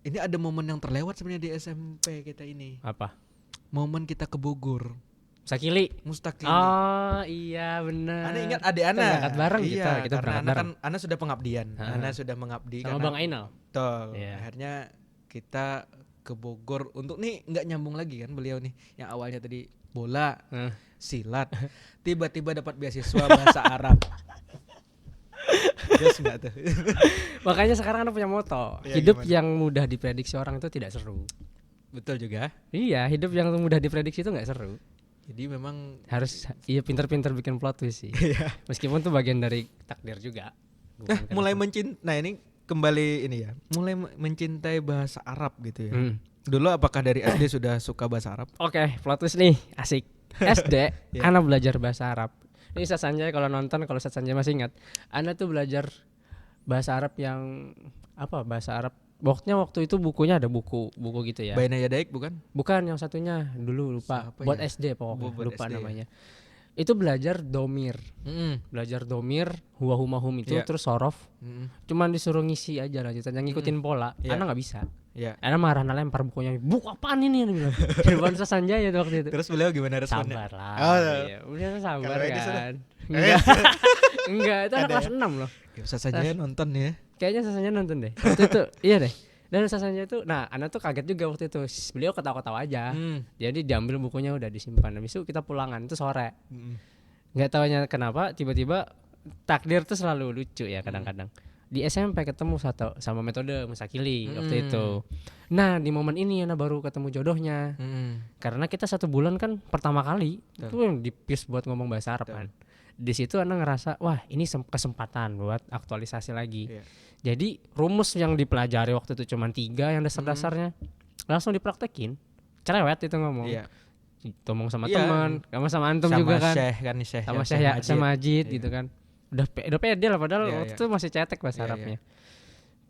Ini ada momen yang terlewat sebenarnya di SMP kita ini. Apa? Momen kita ke Bogor. Mustakili. Oh iya benar. Ana ingat adik Ana. Berangkat bareng kita berangkat bareng. Kan Ana sudah pengabdian. Ana sudah mengabdi sama Bang Ainal. Betul. Akhirnya kita ke Bogor untuk nih nggak nyambung lagi kan beliau nih yang awalnya tadi bola, silat, tiba-tiba dapat beasiswa bahasa Arab. Terus nggak tuh. Makanya sekarang Ana punya moto, hidup gimana? Yang mudah diprediksi orang itu tidak seru. Betul juga. Iya, hidup yang mudah diprediksi itu nggak seru. Jadi memang harus pintar-pintar bikin plot twist sih. Meskipun tuh bagian dari takdir juga. Mulai mencintai ini kembali ini ya. Mulai mencintai bahasa Arab gitu ya. Dulu apakah dari SD sudah suka bahasa Arab? Oke, plot twist nih, asik. SD Ana belajar bahasa Arab. Ini Ustaz Sanjay kalau nonton, kalau Ustaz Sanjay masih ingat, Ana tuh belajar bahasa Arab yang bahasa Arab. Waktu itu bukunya ada buku gitu ya. Baina Yadaik bukan? Bukan, yang satunya dulu lupa. Buat SD pokoknya lupa SD namanya. Itu belajar domir. Belajar domir, huwa huma hum itu terus sorof. Cuman disuruh ngisi aja lanjutan yang ngikutin pola. Ana enggak bisa. Ana marah lempar bukunya. Buku apaan ini dia bilang. Di depan Ustaz Sanjay itu waktu itu. Terus beliau gimana responnya? Sabar lah. Beliau sabar kan. Enggak, itu anak kelas 6 loh. Ustaz Sanjay nonton ya. Kayaknya Ustaz Sanjay nonton deh. Waktu itu iya deh. Dan Ustaz Sanjay itu, Ana tuh kaget juga waktu itu. Beliau ketawa-ketawa aja. Jadi diambil bukunya udah disimpan. Habis itu kita pulangan itu sore. Nggak taunya kenapa tiba-tiba takdir tuh selalu lucu ya kadang-kadang. Di SMP ketemu sama metode Mustakili waktu itu. Nah di momen ini Ana baru ketemu jodohnya. Karena kita 1 bulan kan pertama kali itu yang dipis buat ngomong bahasa Arab kan. Di situ Ana ngerasa wah ini kesempatan buat aktualisasi lagi. Jadi rumus yang dipelajari waktu itu cuma 3 yang dasar-dasarnya langsung dipraktekin. Cerewet itu ngomong. Ngomong sama teman, sama antum sama juga kan. Sama Syekh sama Majid gitu kan. Udah pede lah padahal waktu itu masih cetek bahasa Arabnya.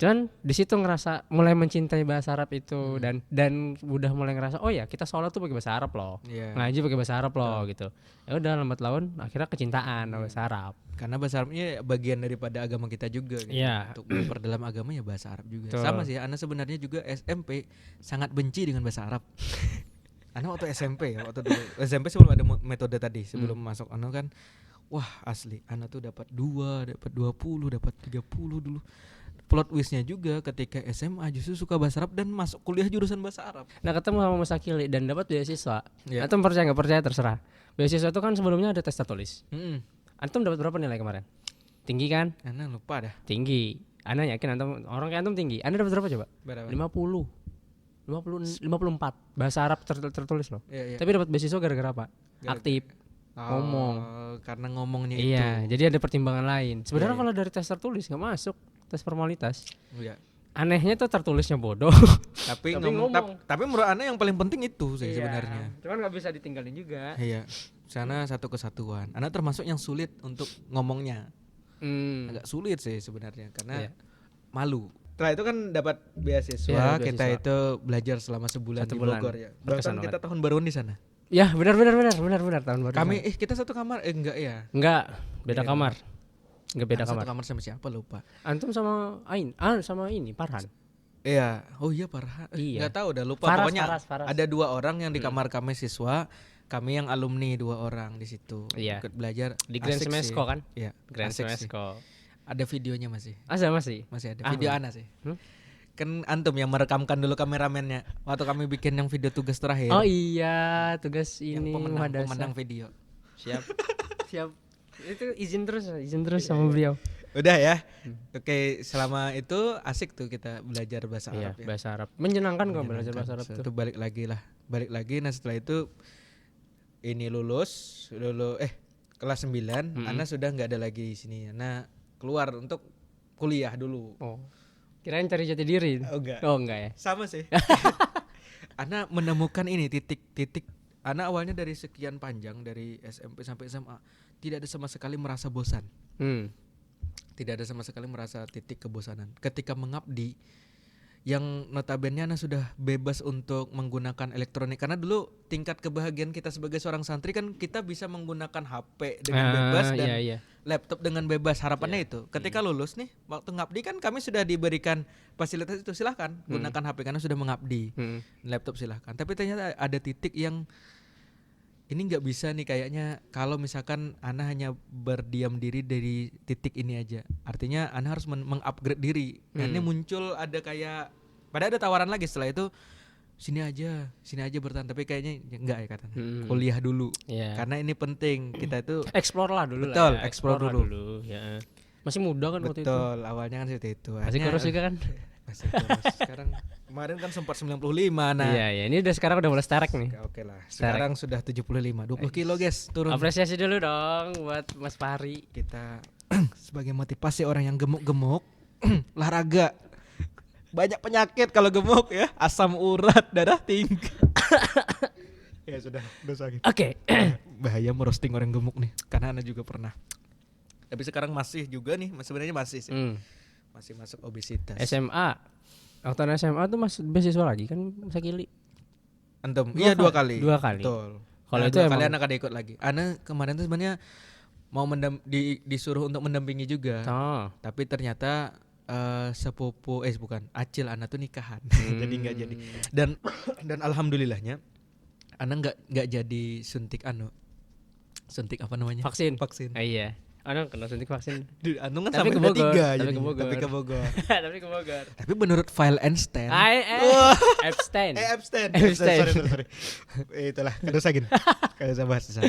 Cuman di situ ngerasa mulai mencintai bahasa Arab itu dan udah mulai ngerasa oh ya kita sholat tuh pakai bahasa Arab loh, ngaji pakai bahasa Arab loh gitu. Ya udah lambat laun akhirnya kecintaan bahasa Arab. Karena bahasa Arabnya bagian daripada agama kita juga gitu. Untuk memperdalam agama ya bahasa Arab juga. Sama sih, Ana sebenarnya juga SMP sangat benci dengan bahasa Arab. Ana waktu SMP ya, waktu dulu SMP sebelum ada metode tadi, sebelum masuk Ana kan, wah asli Ana tuh dapat 2, dapat 20, dapat 30 dulu. Plot twistnya juga ketika SMA justru suka bahasa Arab dan masuk kuliah jurusan bahasa Arab. Nah ketemu sama Mas Akili dan dapat beasiswa. Antum percaya nggak percaya terserah. Beasiswa itu kan sebelumnya ada tes tertulis. Antum dapat berapa nilai kemarin? Tinggi kan? Ana lupa dah. Tinggi. Ana yakin antum orang kayak antum tinggi. Anda dapat berapa coba? Berapa? 54 bahasa Arab tertulis loh. Tapi dapat beasiswa gara-gara apa? Aktif. Ngomong. Karena ngomongnya itu. Iya, jadi ada pertimbangan lain. Sebenarnya kalau dari tes tertulis nggak masuk. Tes formalitas. Anehnya tuh tertulisnya bodoh. tapi ngomong. Tapi menurut Ana yang paling penting itu sih sebenarnya. Cuman nggak bisa ditinggalin juga. Iya. Sana satu kesatuan. Ana termasuk yang sulit untuk ngomongnya. Agak sulit sih sebenarnya karena malu. Setelah itu kan dapat beasiswa, kita itu belajar selama sebulan di Bogor ya. Bahkan kita tahun baruan di sana. Ya, benar tahun baru. Kita satu kamar enggak ya? Enggak, beda kamar. Enggak beda kamar. Satu kamar sama siapa lupa. Antum sama sama ini Farhan. Iya. Oh iya Farhan. Enggak tahu udah lupa. Pokoknya Faras. ada 2 orang yang di kamar kami siswa, kami yang alumni 2 orang di situ. Ikut belajar di Grand Semesco kan? Iya, Grand Semesco. Ada videonya masih. Masih ada. Video Ana sih. Kan antum yang merekamkan dulu kameramennya waktu kami bikin yang video tugas terakhir. Oh iya, tugas ini pemenang video. Siap. Itu izin terus sama beliau. Udah ya. Oke, selama itu asik tuh kita belajar bahasa Arab ya. Bahasa Arab. Menyenangkan kok belajar bahasa Arab tuh. Balik lagi. Nah, setelah itu ini lulus kelas 9, Ana sudah enggak ada lagi di sini. Ana keluar untuk kuliah dulu. Oh. Kirain cari jati diri. Oh enggak ya. Sama sih. Ana menemukan ini titik. Ana awalnya dari sekian panjang dari SMP sampai SMA tidak ada sama sekali merasa bosan. Tidak ada sama sekali merasa titik kebosanan. Ketika mengabdi yang notabene Ana sudah bebas untuk menggunakan elektronik karena dulu tingkat kebahagiaan kita sebagai seorang santri kan kita bisa menggunakan HP dengan bebas dan laptop dengan bebas. Harapannya itu ketika lulus nih waktu ngabdi kan kami sudah diberikan fasilitas itu, silahkan gunakan HP karena sudah mengabdi, laptop silahkan. Tapi ternyata ada titik yang ini nggak bisa nih kayaknya kalau misalkan Ana hanya berdiam diri dari titik ini aja. Artinya Ana harus mengupgrade diri. Karena muncul ada kayak pada ada tawaran lagi setelah itu sini aja bertahan, tapi kayaknya enggak ya katanya. Kuliah dulu. Karena ini penting. Kita itu explore lah dulu. Betul, lah ya. explore dulu. Ya. Masih muda kan waktu itu. Betul, awalnya kan seperti itu. Masih kurus juga kan? Masih kurus. Sekarang kemarin kan sempat 95 nah. Iya, ini sekarang udah mulai sterek nih. Oke lah. Sekarang sudah 75, 20 kilo guys, turun. Apresiasi dulu dong buat Mas Fahri. Kita sebagai motivasi orang yang gemuk-gemuk, olahraga. Banyak penyakit kalau gemuk ya, asam urat, darah tinggi. Ya sudah sakit. Oke. Bahaya merosting orang gemuk nih, karena Ana juga pernah. Tapi sekarang masih juga nih, sebenarnya masih sih. Masih masuk obesitas. SMA. Waktu SMA tuh masuk beasiswa lagi kan Mas Akili. Antum? Iya 2 kali. 2 kali. Betul. Kalau itu emang kali Ana kada ikut lagi. Ana kemarin tuh sebenarnya mau disuruh untuk mendampingi juga. Tapi ternyata sepupu acil Ana tuh nikahan. Jadi enggak jadi. Dan alhamdulillahnya Ana enggak jadi suntik suntik apa namanya? Vaksin. Iya. Ana kena suntik vaksin. Anu kan sampai ketiga tapi ke Bogor. Tapi ke Bogor. Tapi menurut file Einstein. Epstein. Sorry. Itulah kada usah bahas sana.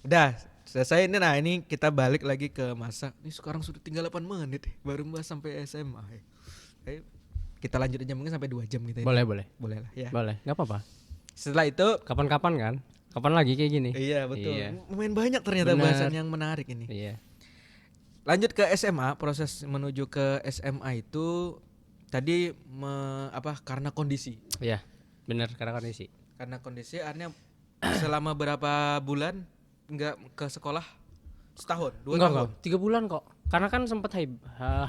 Udah, selesai ini. Nah, ini kita balik lagi ke masa. Ini sekarang sudah tinggal 8 menit baru bahas sampai SMA. Ayo kita lanjut aja mungkin sampai 2 jam gitu. Boleh lah ya. Boleh, enggak apa-apa. Setelah itu kapan-kapan kan? Kapan lagi kayak gini? Iya betul. Lumayan banyak ternyata bahasan yang menarik ini. Iya. Lanjut ke SMA, proses menuju ke SMA itu tadi karena kondisi. Iya, benar karena kondisi. Karena kondisi akhirnya selama berapa bulan enggak ke sekolah? Setahun, 2 tahun. 3 bulan kok. karena kan sempat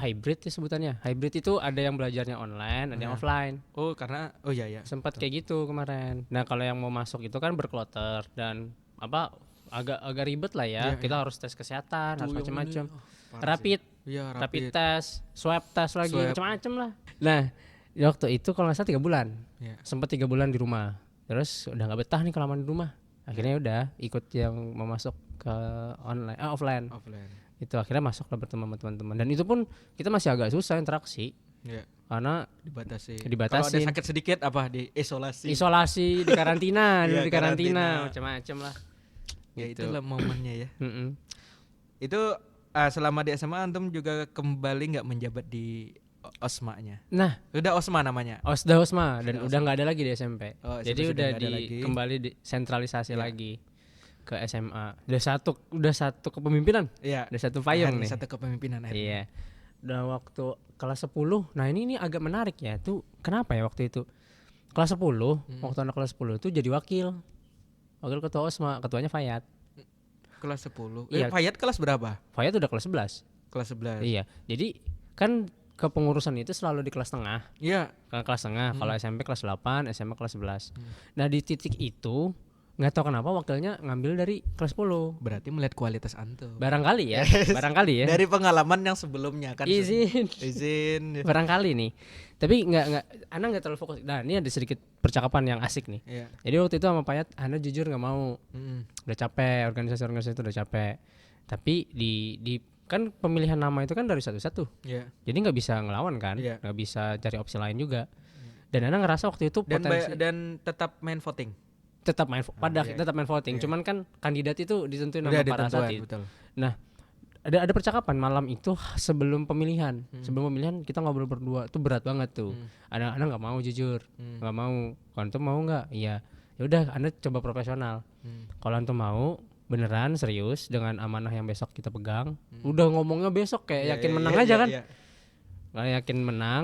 hybrid ya sebutannya. Hybrid itu ada yang belajarnya online, ada yang offline. Oh karena ya sempat kayak gitu kemarin. Nah kalau yang mau masuk itu kan berkloter dan agak ribet lah ya. Kita harus tes kesehatan, harus macam-macam. Rapid test, swab test lagi, macam-macam lah. Nah waktu itu kalau nggak salah 3 bulan, sempat 3 bulan di rumah. Terus udah nggak betah nih kelamaan di rumah. Akhirnya udah ikut yang mau masuk ke offline. Itu akhirnya masuk lah bertemu sama teman-teman. Dan itu pun kita masih agak susah interaksi. Karena dibatasi. Kalau ada sakit sedikit di isolasi, di karantina, di karantina macam-macam lah. Ya gitu. Itulah momennya ya. Itu selama di SMA antum juga kembali nggak menjabat di OSMA-nya? Nah, udah OSMA namanya. Udah OSMA dan udah nggak ada lagi di SMP. Jadi udah kembali sentralisasi lagi ke SMA. Udah satu kepemimpinan. Iya. Udah satu payung nih. Satu kepemimpinan akhirnya. Iya. Udah waktu kelas 10. Nah, ini agak menarik ya. Tuh kenapa ya waktu itu? Kelas 10, waktu anak kelas 10 itu jadi wakil ketua OSMA, ketuanya Fayat. Kelas 10. Fayat kelas berapa? Fayat udah kelas 11. Kelas 11. Iya. Jadi kan kepengurusan itu selalu di kelas tengah. Iya. Kelas tengah. Kalau SMP kelas 8, SMA kelas 11. Nah, di titik itu nggak tahu kenapa wakilnya ngambil dari kelas 10. Berarti melihat kualitas antum. Barangkali ya. Dari pengalaman yang sebelumnya kan. Izin. Barangkali nih. Tapi Ana nggak terlalu fokus. Nah, ini ada sedikit percakapan yang asik nih. Iya. Jadi waktu itu sama Payat, Ana jujur nggak mau. Udah capek, organisasi itu udah capek. Tapi di kan pemilihan nama itu kan dari satu-satu. Iya. Jadi nggak bisa ngelawan kan, nggak bisa cari opsi lain juga. Dan Ana ngerasa waktu itu potensi dan tetap main voting. Tetap main voting. Cuman kan kandidat itu ditentuin sama para saat. Nah, ada percakapan malam itu sebelum pemilihan. Sebelum pemilihan kita ngobrol berdua, itu berat banget tuh. Ana nggak mau jujur, nggak mau. Kalau antum mau nggak? Iya. Ya udah, Ana coba profesional. Kalau antum mau beneran serius dengan amanah yang besok kita pegang, udah ngomongnya besok kayak yakin menang aja kan? Nggak yakin menang.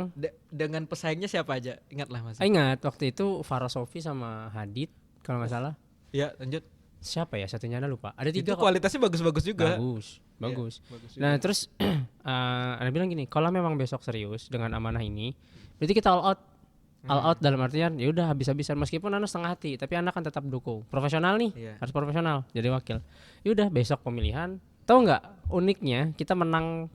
Dengan pesaingnya siapa aja? Ingatlah Mas. Ingat waktu itu Farah Sofi sama Hadid kalau nggak salah. Iya, lanjut. Siapa ya satunya Ana lupa. Ada 3 itu kualitasnya bagus-bagus juga. Bagus. Nah terus Ana bilang gini, kalau memang besok serius dengan amanah ini, berarti kita all out dalam artian ya udah habis-habisan, meskipun Ana setengah hati, tapi Ana kan tetap dukung. Profesional nih, harus profesional jadi wakil. Ya udah besok pemilihan. Tahu nggak uniknya kita menang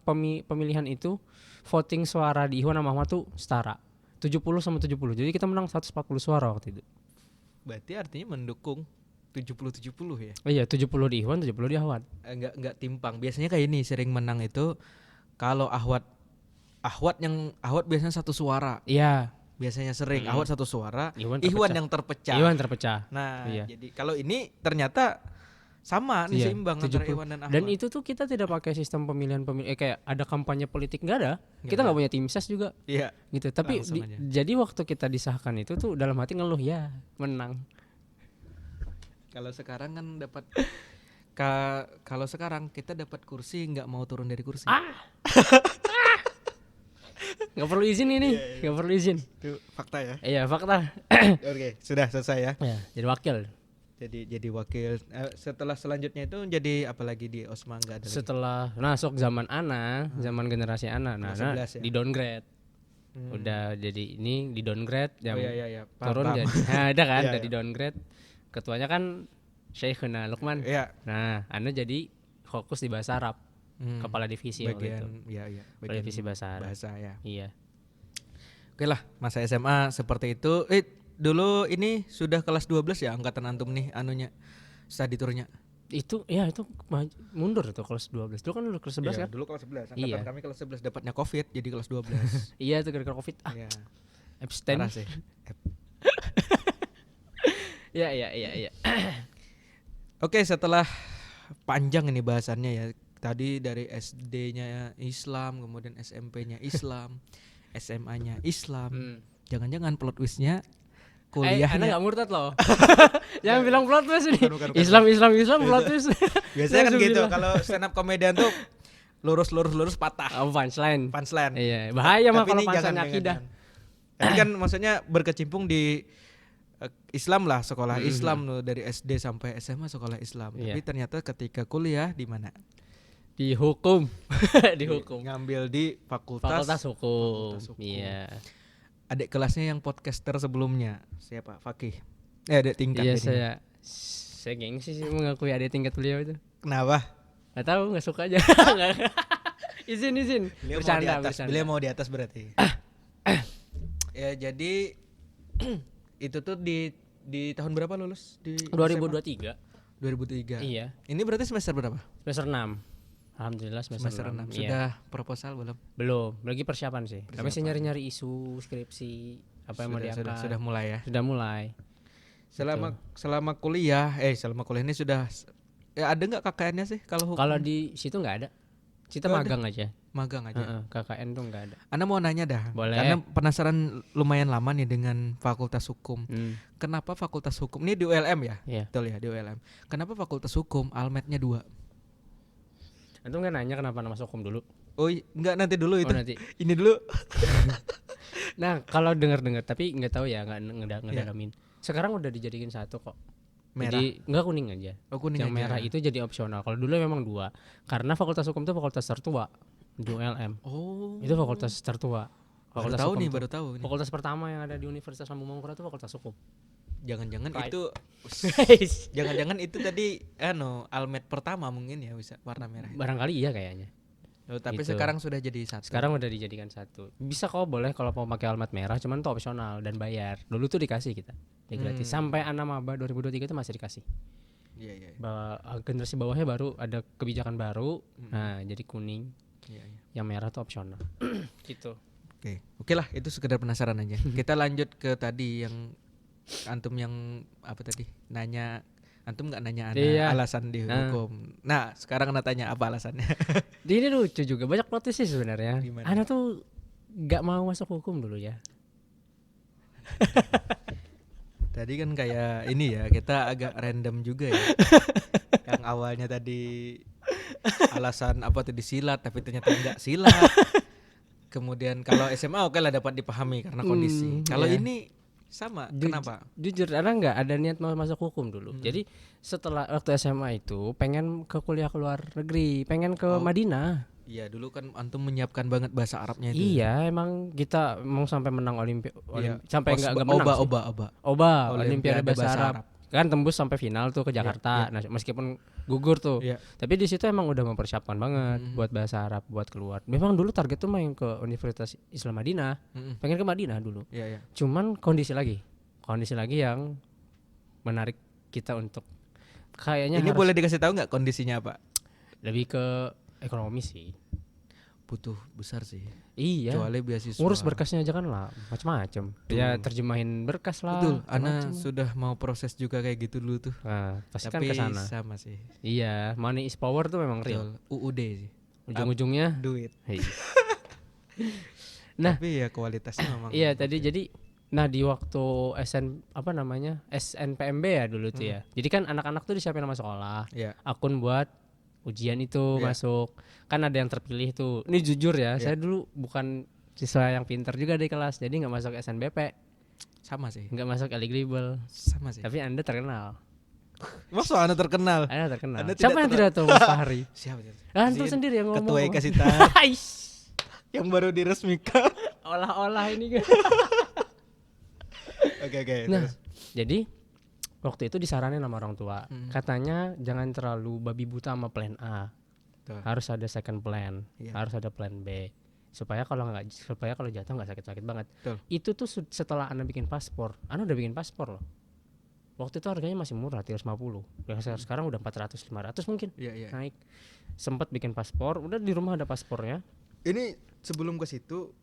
pemilihan itu voting suara di Ikhwan sama Ahmad tuh setara 70-70. Jadi kita menang 140 suara waktu itu. Berarti artinya mendukung 70-70 ya? Oh iya, 70 di Ikhwan, 70 di Ahwat. Enggak timpang. Biasanya kayak ini sering menang itu kalau Ahwat biasanya 1 suara. Iya. Biasanya sering Ahwat 1 suara, Ikhwan yang terpecah. Nah, jadi kalau ini ternyata sama nih, seimbang antara Ikhwan dan Ahwat. Dan itu tuh kita tidak pakai sistem pemilihan kayak ada kampanye politik, enggak ada. Kita enggak punya tim ses juga. Iya. Gitu. Tapi jadi waktu kita disahkan itu tuh dalam hati ngeluh, ya menang. Kalau sekarang kan dapat kalau sekarang kita dapat kursi nggak mau turun dari kursi. Nggak perlu izin ini, nggak perlu izin. Itu fakta ya? Iya fakta. Oke, sudah selesai ya. Jadi wakil. Jadi wakil. Setelah selanjutnya itu jadi apa lagi di OSMA nggak ada? Setelah masuk zaman Ana, zaman generasi Ana, Ana di downgrade. Udah jadi ini di downgrade, turun jadi ada kan, udah di downgrade. Ketuanya kan Syekhuna Lukman. Iya. Nah, Ana jadi fokus di bahasa Arab. Kepala divisi bagian, waktu itu. Kepala divisi bahasa Arab. Bahasa ya. Iya. Oke lah, masa SMA seperti itu. Dulu ini sudah kelas 12 ya angkatan antum nih anunya study tournya. Itu mundur tuh kelas 12. Dulu kan udah kelas 11 kan? Dulu kelas 11. Angkatan kami kelas 11 dapatnya Covid jadi kelas 12. Iya itu gara-gara Covid. Iya. Abstain. Parah sih. Iya. Oke, setelah panjang ini bahasannya ya. Tadi dari SD-nya Islam, kemudian SMP-nya Islam, SMA-nya Islam. Jangan-jangan plot twist-nya kuliahnya. Anda enggak murtad loh. Jangan bilang plot twist ini. Bukan. Islam plot twist. Biasanya kan gitu kalau stand up komedian tuh lurus patah. Punchline. Iya, bahaya mah kalau punchline akidah. Tapi kan maksudnya berkecimpung di Islam lah, sekolah Islam loh, dari SD sampai SMA sekolah Islam. Tapi ternyata ketika kuliah di mana? Dihukum. Dihukum. Ngambil di Fakultas Hukum. Iya. Adik kelasnya yang podcaster sebelumnya siapa? Fakih. Adik tingkat. Iya, saya gengsi sih mengakui adik tingkat beliau itu. Kenapa? Gak tahu, gak suka aja. izin. Beliau mau di atas berarti. Ya jadi itu tuh di tahun berapa lulus? Di 2023. 2003. Iya. Ini berarti semester berapa? Semester 6. Alhamdulillah semester 6. Sudah proposal belum? Belum, lagi persiapan sih. Tapi saya nyari-nyari isu skripsi apa yang mau diangkat. Sudah mulai ya. Sudah mulai. Selama kuliah ini sudah ya ada nggak KKN-nya sih kalau hukum? Kalau di situ nggak ada. Kita magang aja. Magang aja. KKN tuh nggak ada. Anda mau nanya dah. Boleh. Karena penasaran lumayan lama nih dengan Fakultas Hukum. Kenapa Fakultas Hukum? Ini di ULM ya? Iya. Betul ya, di ULM. Kenapa Fakultas Hukum almetnya 2? Antum kan nanya kenapa nama hukum dulu? Oh, enggak nanti dulu itu. Nanti. Ini dulu. Nah, kalau dengar tapi nggak tahu ya, nggak dalamin. Sekarang udah dijadiin satu kok. Merah. Jadi nggak kuning aja. Oh, kuning yang aja. merah itu jadi opsional. Kalau dulu memang 2. Karena Fakultas Hukum itu fakultas tertua di ULM. Oh. Itu fakultas tertua. Fakultas baru tahu Hukum nih, baru tahu nih. Fakultas pertama yang ada di Universitas Lambung Mangkurat itu Fakultas Hukum. Jangan-jangan itu jangan-jangan itu tadi almet pertama mungkin ya bisa warna merah. Barangkali iya kayaknya. Oh, tapi Gitu. sekarang sudah jadi satu. Sekarang udah dijadikan satu. Bisa kok boleh kalau mau pakai almet merah, cuman itu opsional dan bayar. Dulu tuh dikasih kita. Gratis. Sampai anak maba 2023 itu masih dikasih. Iya. Generasi bawahnya baru ada kebijakan baru. Nah, jadi kuning. Iya. Yang merah tuh opsional. Gitu. Oke lah, itu sekedar penasaran aja. Kita lanjut ke tadi yang antum yang apa tadi? Nanya antum nggak nanya alasan di hukum. Nah, sekarang Ana tanya apa alasannya? Ini lucu juga, banyak plot twist sih sebenarnya. Gimana? Ana tuh nggak mau masuk hukum dulu ya. Tadi kan kayak ini ya, kita agak random juga ya. Yang awalnya tadi alasan apa tadi silat, tapi ternyata enggak silat. Kemudian kalau SMA oke lah dapat dipahami karena kondisi. Kalau ini sama, kenapa? Jujur, Ana nggak ada niat mau masuk hukum dulu. Jadi setelah waktu SMA itu pengen ke kuliah ke luar negeri, pengen ke Madinah. Iya, dulu kan antum menyiapkan banget bahasa Arabnya itu. Iya, emang kita mau sampai menang sampai enggak menang. Olimpiade bahasa Arab. Kan tembus sampai final tuh ke Jakarta. Nah, meskipun gugur tuh. Tapi di situ emang udah mempersiapkan banget buat bahasa Arab, buat keluar. Memang dulu target tuh main ke Universitas Islam Madinah. Pengen ke Madinah dulu. Cuman kondisi lagi yang menarik kita untuk kayaknya ini boleh dikasih tahu nggak kondisinya apa? Lebih ke ekonomi sih. Butuh besar sih. Iya. Kecuali beasiswa. Ngurus berkasnya aja kan lah macam-macam. Ya terjemahin berkas lah. Betul. Ana sudah mau proses juga kayak gitu dulu tuh. Nah, pasti kan tapi ke sana. sama sih. Iya, money is power tuh memang real. UUD sih. Ujung-ujungnya duit. Nah, tapi ya kualitasnya memang. Iya, tadi jadi di waktu SNPMB ya dulu tuh ya. Jadi kan anak-anak tuh disiapin sama sekolah. Akun buat ujian itu masuk. Kan ada yang terpilih tuh. Ini jujur ya, saya dulu bukan siswa yang pintar juga di kelas. Jadi enggak masuk SNBP. Sama sih. Enggak masuk eligible. Sama sih. Tapi Anda terkenal. Maksud Anda terkenal? Anda terkenal. Siapa yang tidak tahu Mas Fahri? Siapa? Antum sendiri yang ngomong. Ketua Ekasita. Yang baru diresmikan. Olah-olah ini kan. Oke. Nah, jadi waktu itu disaranin sama orang tua, katanya jangan terlalu babi buta sama plan A. Harus ada second plan, harus ada plan B. Supaya kalau jatuh nggak sakit-sakit banget. Itu tuh setelah Anda bikin paspor. Anda udah bikin paspor loh. Waktu itu harganya masih murah, 350. Sekarang udah 400, 500 mungkin. Naik. Sempat bikin paspor, udah di rumah ada paspornya. Ini sebelum ke situ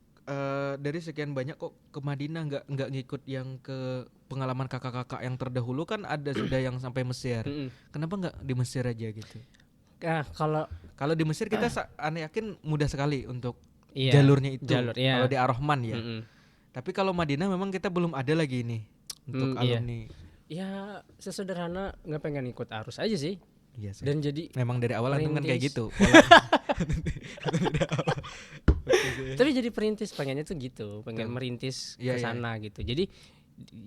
dari sekian banyak kok ke Madinah nggak ngikut yang ke pengalaman kakak-kakak yang terdahulu kan ada sudah yang sampai Mesir. Kenapa nggak di Mesir aja gitu? Kalau di Mesir kita aneh yakin mudah sekali untuk jalurnya itu. Kalau di Ar-Rahman ya. Tapi kalau Madinah memang kita belum ada lagi ini untuk alumni. Ya sesederhana nggak pengen ikut arus aja sih. Iya sih. Dan jadi memang dari awal kan kayak gitu. Tapi jadi perintis pengennya tuh gitu, pengen merintis ke sana gitu. Jadi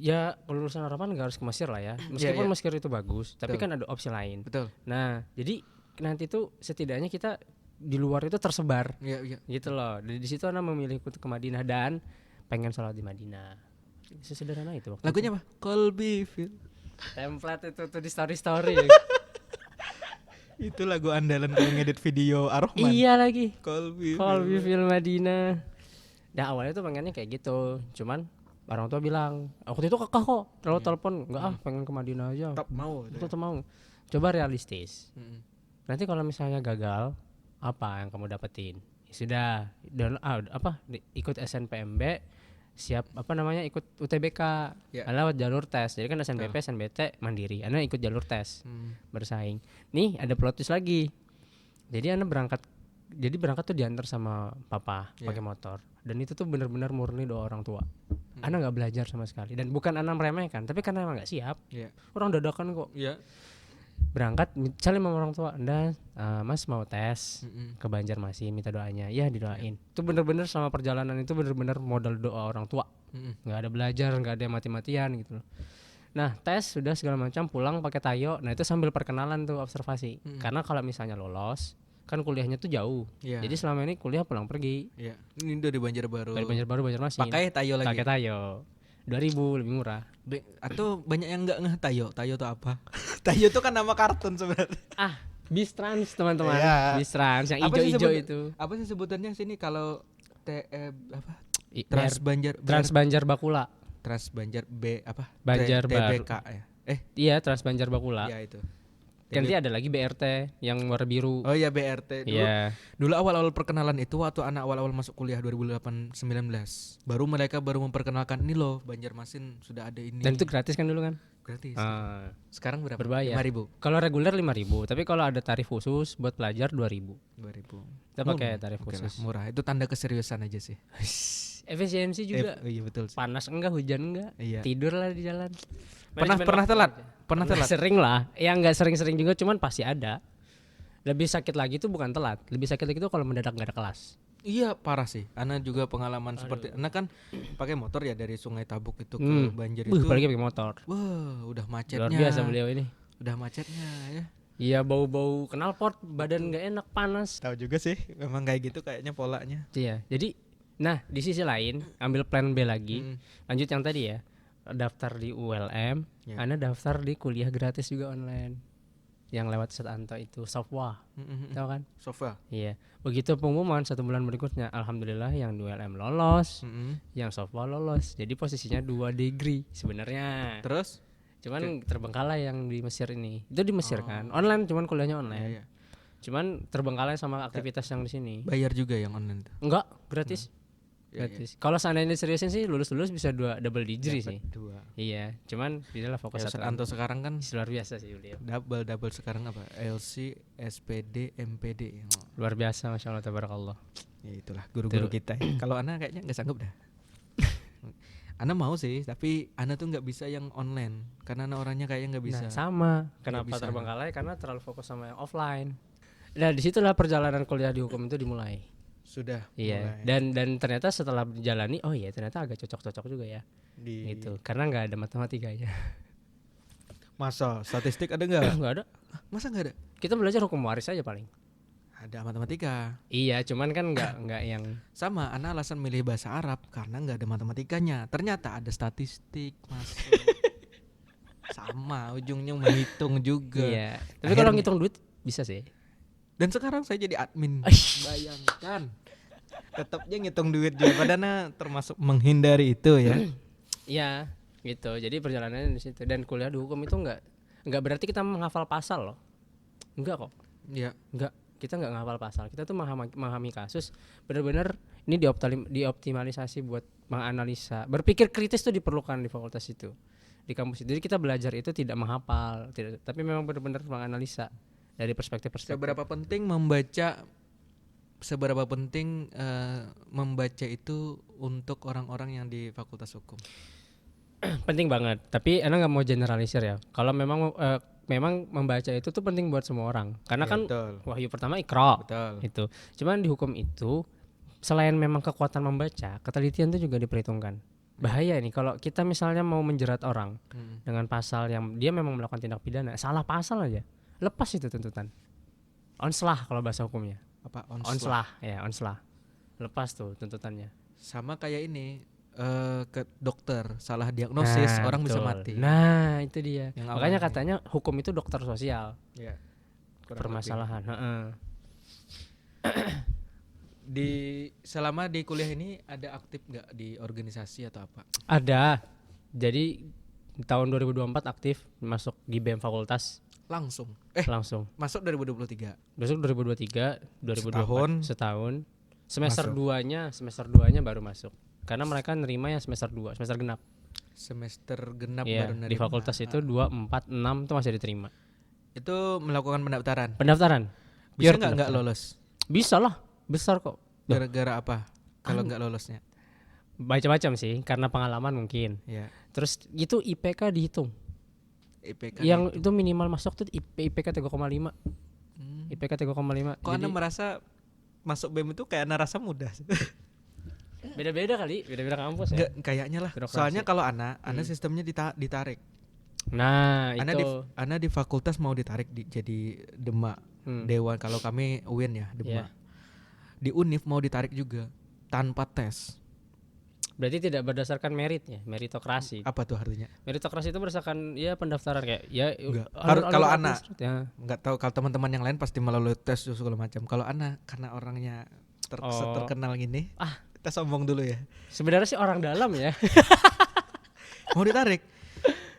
ya lulusan harapan nggak harus ke Mesir lah ya. Meskipun Mesir itu bagus, tapi kan ada opsi lain. Betul. Nah, jadi nanti tuh setidaknya kita di luar itu tersebar. Iya. Gitu loh. Di situ ana memilih untuk ke Madinah dan pengen sholat di Madinah. Sesederhana itu waktu Lagunya apa? Colby Feel. Template itu tuh di story. Itu lagu andalan kalau ngedit video Ar-Rahman. Iya lagi. Colby Feel Madinah. Nah awalnya tuh pengennya kayak gitu. Cuman orang tua bilang, waktu itu kakak kok terlalu telepon, enggak pengen ke Madinah aja. Tetap mau. Tetap mau. Coba realistis. Nanti kalau misalnya gagal, apa yang kamu dapetin? Ya sudah, ikut SNPMB, siap ikut UTBK, lewat jalur tes. Jadi kan SNBP, SNBT mandiri. Anda ikut jalur tes, bersaing. Nih ada plot twist lagi. Jadi Anda berangkat tuh diantar sama papa pakai motor. Dan itu tuh benar-benar murni doa orang tua. Ana nggak belajar sama sekali dan bukan Ana meremehkan, tapi karena emang nggak siap. Orang dadakan kok. Berangkat misalnya sama orang tua, Anda Mas mau tes ke Banjarmasin, minta doanya. Ya didoain. Itu benar-benar sama perjalanan itu benar-benar modal doa orang tua. Nggak ada belajar, nggak ada mati-matian gitu loh. Nah tes sudah segala macam, pulang pakai tayo. Nah itu sambil perkenalan tuh observasi. Karena kalau misalnya lolos kan kuliahnya tuh jauh. Jadi selama ini kuliah pulang pergi. Ini dari Banjarbaru. Dari Banjarbaru Banjarmasin. Pakai tayo lagi. Pakai tayo. 2.000 lebih murah. Atau banyak yang enggak ngeh tayo. Tayo itu apa? Tayo itu kan nama kartun sebenarnya. Bis Trans teman-teman. Bis Trans yang hijau-hijau itu. Apa sih sebutannya sini kalau Trans Banjar Bakula. Trans Banjar B apa? Banjarbaru. TBK ya. Iya, Trans Banjar Bakula. Iya itu. Nanti ada lagi BRT yang warna biru. Oh iya BRT dulu. Dulu awal-awal perkenalan itu waktu anak awal-awal masuk kuliah 2018-19. Baru memperkenalkan ini loh Banjarmasin sudah ada ini. Dan itu gratis kan dulu kan? Gratis. Sekarang berapa? Berbayar. 5.000. Kalau reguler 5.000, tapi kalau ada tarif khusus buat pelajar 2.000. Kita pakai tarif khusus. Murah. Itu tanda keseriusan aja sih. Efisiensi juga. Iya betul sih. Panas enggak, hujan enggak. Tidur lah di jalan. Pernah telat? Pernah telat? Sering lah. Ya enggak sering-sering juga, cuman pasti ada. Lebih sakit lagi tuh bukan telat. Lebih sakit lagi tuh kalau mendadak enggak ada kelas. Iya parah sih. Ana juga pengalaman seperti Ana kan pakai motor ya dari Sungai Tabuk itu ke Banjar itu. Apalagi pakai motor. Wah, udah macetnya. Luar biasa beliau ini. Udah macetnya ya. Iya, bau-bau knalpot, badan enggak enak, panas. Tahu juga sih, memang kayak gitu kayaknya polanya. Iya. Jadi di sisi lain ambil plan B lagi. Lanjut yang tadi ya. Daftar di ULM, Anda daftar di kuliah gratis juga online. Yang lewat Setanto itu Sofwa. Tahu kan? Sofwa. Iya. Begitu pengumuman 1 bulan berikutnya, alhamdulillah yang di ULM lolos, yang Sofwa lolos. Jadi posisinya 2 degree sebenarnya. Terus? Cuman terbengkalai yang di Mesir ini. Itu di Mesir kan. Online, cuman kuliahnya online. Cuman terbengkalai sama aktivitas yang di sini. Bayar juga yang online tuh? Enggak, gratis. Gratis. Kalau seandainya seriusin sih lulus bisa 2 double degree sih. 2. Iya, cuman inilah fokus Setanto sekarang kan luar biasa sih beliau. Double sekarang apa? LC, SPD, MPD. Luar biasa, Masya Allah, tabarakallah. Ya itulah guru-guru kita. Kalau Ana kayaknya nggak sanggup dah. Ana mau sih, tapi Ana tuh nggak bisa yang online karena Ana orangnya kayaknya nggak bisa. Nah, sama. Kenapa terbengkalai? Karena terlalu fokus sama yang offline. Nah, disitulah perjalanan kuliah di hukum itu dimulai. Sudah. Iya. Dan ternyata setelah dijalani, oh iya ternyata agak cocok-cocok juga ya. Gitu. Karena nggak ada matematikanya. Masa statistik ada nggak? Nggak ada. Masa nggak ada? Kita belajar hukum waris aja paling. Ada matematika. Iya, cuman kan nggak yang sama. Ana alasan milih bahasa Arab karena nggak ada matematikanya. Ternyata ada statistik masuk. Sama, ujungnya menghitung juga. Iya. Tapi kalau ngitung duit bisa sih. Dan sekarang saya jadi admin. Bayangkan. Tetapnya ngitung duit juga. Padahal termasuk menghindari itu ya. Iya, gitu. Jadi perjalanannya di situ. Dan kuliah di hukum itu enggak berarti kita menghafal pasal loh. Enggak kok. Iya. Enggak. Kita enggak menghafal pasal. Kita tuh memahami kasus. Benar-benar ini dioptimalisasi buat menganalisa. Berpikir kritis tuh diperlukan di fakultas itu. Di kampus itu. Jadi kita belajar itu tidak menghafal, tapi memang benar-benar menganalisa dari perspektif-perspektif. Seberapa penting membaca itu untuk orang-orang yang di fakultas hukum? Penting banget, tapi Ana nggak mau generalisir ya. Kalau memang membaca itu tuh penting buat semua orang, karena kan betul. Wahyu pertama Iqra, itu. Cuman di hukum itu selain memang kekuatan membaca, ketelitian itu juga diperhitungkan. Bahaya nih kalau kita misalnya mau menjerat orang dengan pasal yang dia memang melakukan tindak pidana, salah pasal aja, lepas itu tuntutan. Onslah kalau bahasa hukumnya. Onslah. Lepas tuh tuntutannya. Sama kayak ini ke dokter salah diagnosis orang betul. bisa mati. Nah, itu dia. Yang Makanya awalnya. katanya hukum itu dokter sosial. Ya. Permasalahan. Selama di kuliah ini ada aktif nggak di organisasi atau apa? Ada. Jadi tahun 2024 aktif masuk di BEM fakultas. Langsung. Langsung. Masuk 2023. Masuk 2023, 2024 setahun. Semester Masuk. 2-nya baru masuk. Karena mereka nerima yang semester 2, semester genap. Semester genap Iya, baru nerima. di fakultas itu 2, 4, 6 itu masih diterima. Itu melakukan pendaftaran. Bisa Pure nggak lolos? Bisa lah, besar kok. Gara-gara apa? Kalau nggak lolosnya? Macam-macam sih, karena pengalaman mungkin. Ya. Terus itu IPK dihitung. IPK Yang itu minimal masuk tuh IPK 3,5. IPK 3,5. Kok Anda merasa masuk BEM itu kayak Anda rasa mudah? Beda-beda kali, beda-beda kampus ya. Enggak, kayaknya lah. Birokrasi. Soalnya kalau Anda sistemnya ditarik. Nah, Anda itu. Anda di fakultas mau ditarik jadi Demak, Dewan. Kalau kami UIN ya, Demak. Yeah. Di Univ mau ditarik juga tanpa tes. Berarti tidak berdasarkan meritnya, meritokrasi. Apa tuh artinya? Meritokrasi itu berdasarkan ya pendaftaran kayak ya kalau anak ya. Nggak tahu, kalau teman-teman yang lain pasti melalui tes segala macam. Kalau anak karena orangnya terkenal gini, kita sombong dulu ya. Sebenarnya sih orang dalam ya. Mau ditarik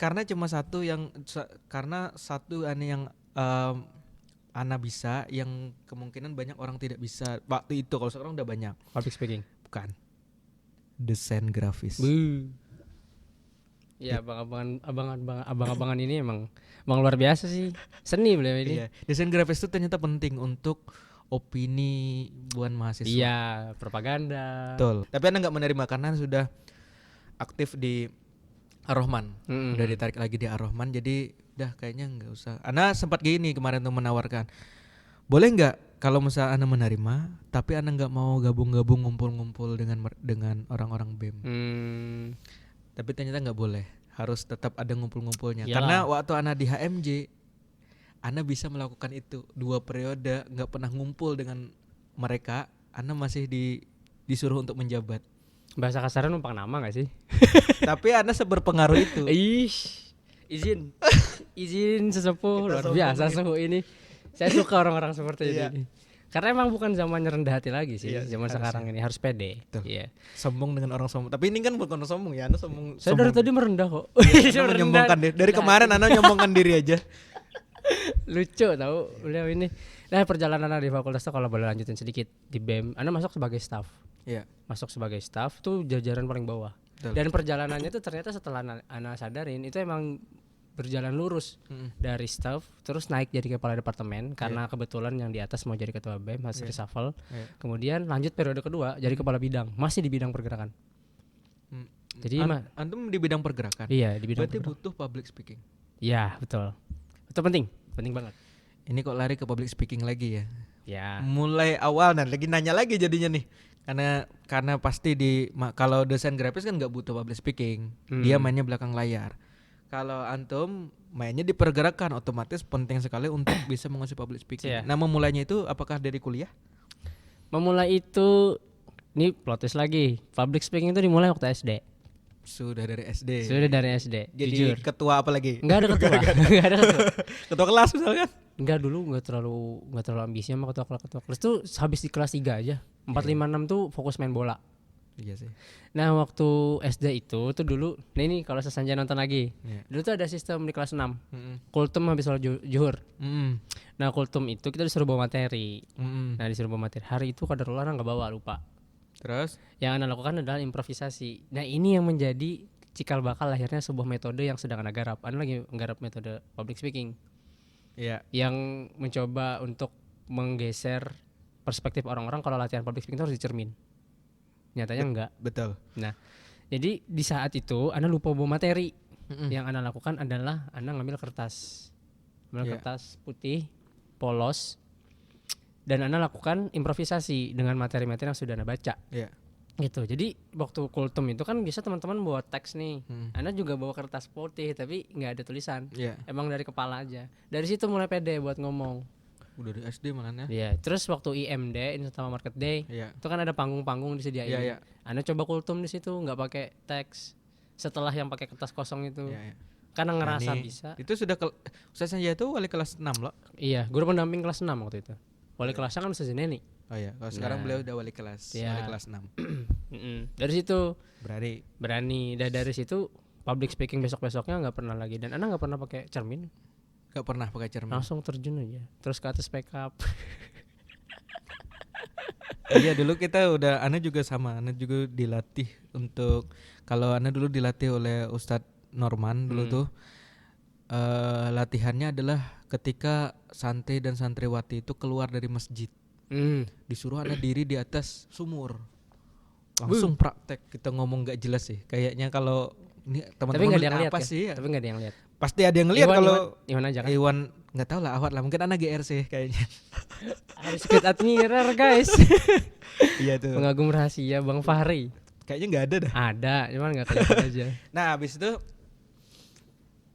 karena cuma satu yang Ana bisa, yang kemungkinan banyak orang tidak bisa waktu itu. Kalau sekarang udah banyak. Public speaking. Bukan. Desain grafis. Ya, abang-abangan ini emang luar biasa sih. Seni beliau ini. Iya. Desain grafis itu ternyata penting untuk opini buat mahasiswa. Iya, propaganda. Betul. Tapi Anda nggak menerima karena sudah aktif di Ar-Rahman. Udah ditarik lagi di Ar-Rahman, jadi udah kayaknya nggak usah. Anda sempat gini kemarin tuh menawarkan, boleh nggak kalau misalnya Anda menerima, tapi Anda nggak mau gabung-gabung ngumpul-ngumpul dengan orang-orang BEM. Tapi ternyata nggak boleh, harus tetap ada ngumpul-ngumpulnya. Yalah. Karena waktu Anda di HMJ, Anda bisa melakukan itu 2 periode, nggak pernah ngumpul dengan mereka, Anda masih disuruh untuk menjabat. Bahasa kasarnya numpang nama gak sih? Tapi Anda seberpengaruh itu. Izin sesepuh luar biasa suhu ini. Saya suka orang-orang seperti ini. Karena emang bukan zamannya rendah hati lagi sih. Zaman sekarang ini harus pede. Iya. Sombong dengan orang sombong. Tapi ini kan bukan sombong ya, Anda sombong. Saya dari tadi merendah kok. Anda menyombongkan diri. Dari kemarin Anda nyombongkan diri aja. Lucu tahu beliau ini. Nah, perjalanan Anda di fakultas tuh kalau boleh lanjutin sedikit di BEM, Anda masuk sebagai staff. Iya. Masuk sebagai staff tuh jajaran paling bawah. Betul. Dan perjalanannya tuh ternyata setelah Ana sadarin itu emang berjalan lurus dari staff terus naik jadi kepala departemen karena kebetulan yang di atas mau jadi ketua BEM hasil reshuffle. Kemudian lanjut periode kedua jadi kepala bidang, masih di bidang pergerakan. Jadi antum di bidang pergerakan. Iya, di bidang. Berarti butuh public speaking. Iya, betul. Itu penting banget. Ini kok lari ke public speaking lagi ya? Ya. Mulai awal lagi nanya lagi jadinya nih. Karena pasti kalau desain grafis kan nggak butuh public speaking. Dia mainnya belakang layar. Kalau antum mainnya di pergerakan, otomatis penting sekali untuk bisa menguasai public speaking. Yeah. Nah, memulainya itu apakah dari kuliah? Memulai itu ini plot twist lagi. Public speaking itu dimulai waktu SD. Sudah dari SD. Jadi jujur. Ketua apa lagi? Enggak ada ketua. Enggak ada ketua. Ketua kelas misalkan? Enggak, dulu enggak terlalu ambisi sama ketua kelas tuh habis di kelas 3 aja. 4, 5, 6 tuh fokus main bola. Iya sih. Nah, waktu SD itu tuh dulu, ini kalau sesanjai nonton lagi. Dulu tuh ada sistem di kelas 6. Kultum habis sholat zuhur. Nah, kultum itu kita disuruh bawa materi. Nah, disuruh bawa materi. Hari itu kadarullah enggak bawa, lupa. Terus yang Anda lakukan adalah improvisasi. Nah, ini yang menjadi cikal bakal lahirnya sebuah metode yang sedang Anda garap. Anda lagi menggarap metode public speaking. Iya. Yang mencoba untuk menggeser perspektif orang-orang kalau latihan public speaking itu harus dicermin. Nyatanya enggak. Betul. Nah, jadi di saat itu Anda lupa bawa materi. Yang Anda lakukan adalah Anda ngambil kertas. Kertas putih, polos. Dan Anda lakukan improvisasi dengan materi-materi yang sudah Anda baca. Iya. Gitu. Jadi waktu kultum itu kan biasa teman-teman bawa teks nih. Anda juga bawa kertas putih tapi nggak ada tulisan. Emang dari kepala aja. Dari situ mulai pede buat ngomong. Udah dari SD malah ya. Iya, terus waktu IMD, Instagram Market Day, itu kan ada panggung-panggung disediain. Iya. Ana coba kultum di situ, nggak pakai teks. Setelah yang pakai kertas kosong itu. Iya. Karena ngerasa bisa. Itu sudah Ustaz Sanjaya itu wali kelas 6 loh. Iya, guru pendamping kelas 6 waktu itu. Wali kelasnya kan Ustaz Neni. Oh iya, kalau sekarang beliau udah wali kelas, wali kelas 6. Dari situ berani. Dan dari situ public speaking besok-besoknya nggak pernah lagi. Dan Ana nggak pernah pakai cermin. Gak pernah pakai cermin. Langsung terjun aja. Terus ke atas pick up. Iya dulu kita udah, Ana juga sama. Ana juga dilatih untuk, kalau Ana dulu dilatih oleh Ustadz Norman dulu tuh. Latihannya adalah ketika santri dan santriwati itu keluar dari masjid. Disuruh Ana diri di atas sumur. Langsung praktek. Kita ngomong gak jelas sih. Kayaknya kalau ini teman-teman apa sih? Tapi gak ada yang lihat. Pasti ada yang lihat kalau Iwan aja kan. Iwan nggak tahu lah, awat lah, mungkin anak GR sih kayaknya. Harus secret admirer guys. Iya tuh. Pengagum rahasia Bang Fahri. Kayaknya nggak ada dah. Ada, cuman nggak kelihatan aja. Nah habis itu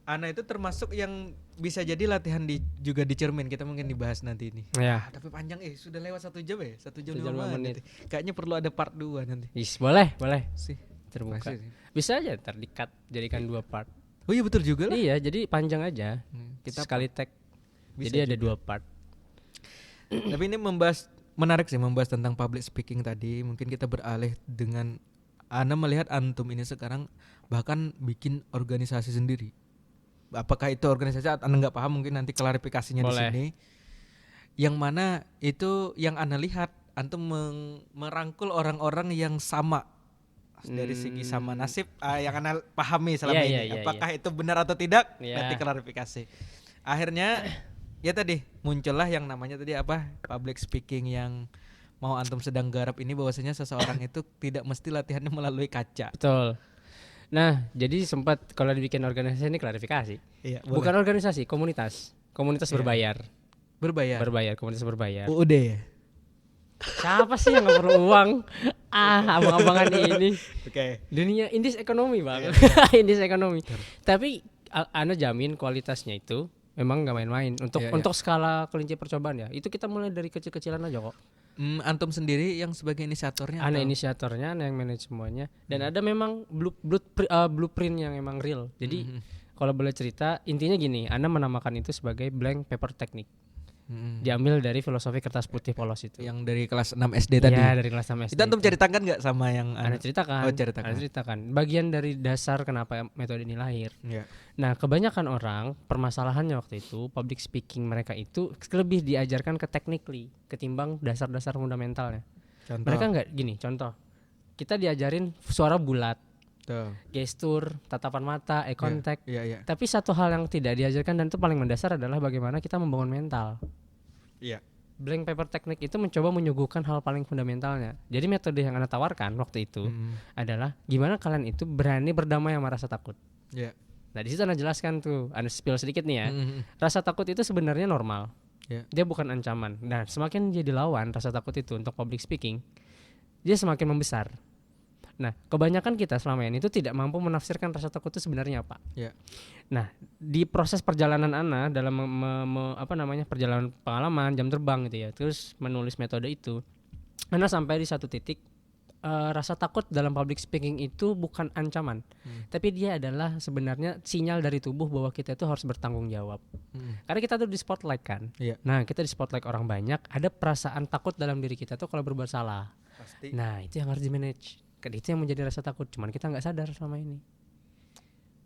Ana itu termasuk yang bisa jadi latihan juga di cermin. Kita mungkin dibahas nanti ini. Ya. Tapi panjang sudah lewat 1 jam ya, 1 jam 5 menit. Kayaknya perlu ada part 2 nanti. Boleh sih. Terbuka. Bisa aja terdikat jadikan 2 part. Oh iya betul juga lah. Iya, jadi panjang aja. Kita sekali tag. Jadi ada 2 part. Tapi ini menarik sih membahas tentang public speaking tadi. Mungkin kita beralih dengan Ana melihat antum ini sekarang bahkan bikin organisasi sendiri. Apakah itu organisasi? Ana nggak paham, mungkin nanti klarifikasinya di sini. Yang mana itu yang Ana lihat antum merangkul orang-orang yang sama. Dari segi sama nasib yang Ana pahami selama ini. Apakah itu benar atau tidak? Nanti klarifikasi. Akhirnya ya tadi muncullah yang namanya tadi apa? Public speaking yang mau antum sedang garap ini, bahwasanya seseorang itu tidak mesti latihannya melalui kaca. Betul. Nah, jadi sempat kalau dibikin organisasi ini klarifikasi. Iya, bukan organisasi, komunitas. Komunitas berbayar. Komunitas berbayar. UUD ya? Siapa sih yang gak perlu uang? Abang-abangan ini. Oke. Dunia indis ekonomi bang. Indis ekonomi. Tapi Ana jamin kualitasnya itu memang gak main-main. Untuk skala kelinci percobaan ya, itu kita mulai dari kecil-kecilan aja kok. Antum sendiri yang sebagai inisiatornya? Ana inisiatornya, Ana yang manage semuanya. Dan ada memang blueprint yang emang real. Jadi kalau boleh cerita, intinya gini, Ana menamakan itu sebagai blank paper technique. Diambil dari filosofi kertas putih polos itu. Yang dari kelas 6 SD tadi. Iya, dari kelas 6 SD. Itu antum ceritakan enggak sama yang Ana ceritakan? Oh, ceritakan. Ana ceritakan. Bagian dari dasar kenapa metode ini lahir. Yeah. Nah, kebanyakan orang permasalahannya waktu itu public speaking mereka itu lebih diajarkan ke technically ketimbang dasar-dasar fundamentalnya. Contoh. Mereka enggak gini, contoh. Kita diajarin suara bulat. Gestur, tatapan mata, eye contact. Tapi satu hal yang tidak diajarkan dan itu paling mendasar adalah bagaimana kita membangun mental. Blank paper technique itu mencoba menyuguhkan hal paling fundamentalnya. Jadi metode yang Ana tawarkan waktu itu adalah gimana kalian itu berani berdamai sama rasa takut. Nah di situ Ana jelaskan tuh, Ana spill sedikit nih ya. Rasa takut itu sebenarnya normal. Dia bukan ancaman. Nah semakin dia dilawan rasa takut itu untuk public speaking, dia semakin membesar. Nah, kebanyakan kita selama ini itu tidak mampu menafsirkan rasa takut itu sebenarnya apa. Nah, di proses perjalanan Ana dalam perjalanan pengalaman jam terbang gitu ya, terus menulis metode itu, Ana sampai di satu titik rasa takut dalam public speaking itu bukan ancaman, tapi dia adalah sebenarnya sinyal dari tubuh bahwa kita itu harus bertanggung jawab. Karena kita tuh di spotlight kan. Nah, kita di spotlight orang banyak, ada perasaan takut dalam diri kita tuh kalau berbuat salah. Pasti. Nah, itu yang harus di manage. Itu yang menjadi rasa takut, cuman kita nggak sadar selama ini.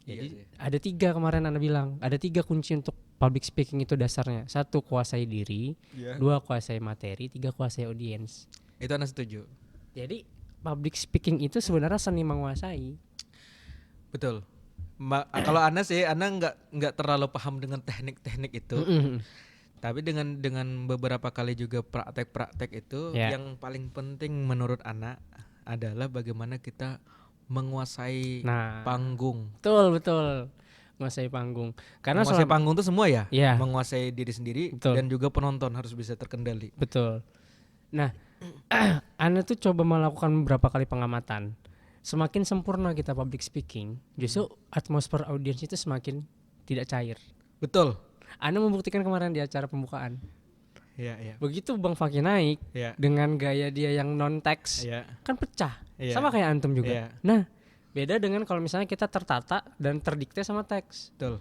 Jadi ada 3 kemarin Ana bilang, ada 3 kunci untuk public speaking itu dasarnya. 1, kuasai diri, 2, kuasai materi, 3, kuasai audiens. Itu Ana setuju. Jadi public speaking itu sebenarnya seni menguasai. Betul. Kalau Ana sih, Ana nggak terlalu paham dengan teknik-teknik itu. Tapi dengan beberapa kali juga praktek-praktek itu, yang paling penting menurut Ana adalah bagaimana kita menguasai panggung. Betul. Menguasai panggung. Karena menguasai panggung itu semua ya? Menguasai diri sendiri dan juga penonton harus bisa terkendali. Betul. Nah, Ana tuh coba melakukan beberapa kali pengamatan. Semakin sempurna kita public speaking, justru atmosfer audiens itu semakin tidak cair. Betul. Ana membuktikan kemarin di acara pembukaan. Begitu Bang Fakih naik dengan gaya dia yang non teks, kan pecah. Sama kayak antum juga. Nah, beda dengan kalau misalnya kita tertata dan terdikte sama teks. Betul.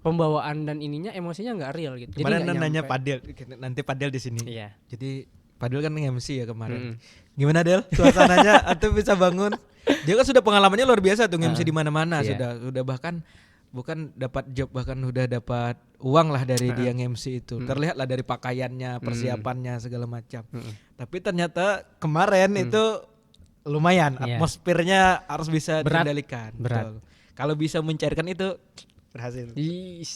Pembawaan dan ininya emosinya nggak real gitu. Kemarin nanya Padel, nanti Padel di sini. Iya. Jadi Padel kan MC ya kemarin. Gimana Del? Suasananya atau bisa bangun? Dia kan sudah pengalamannya luar biasa tuh MC di mana-mana, sudah bahkan bukan dapat job, bahkan udah dapat uang lah dari dia MC itu. Terlihat lah dari pakaiannya, persiapannya segala macam. Tapi ternyata kemarin itu lumayan atmosfernya harus bisa dikendalikan. Berat. Kalau bisa mencairkan itu berhasil.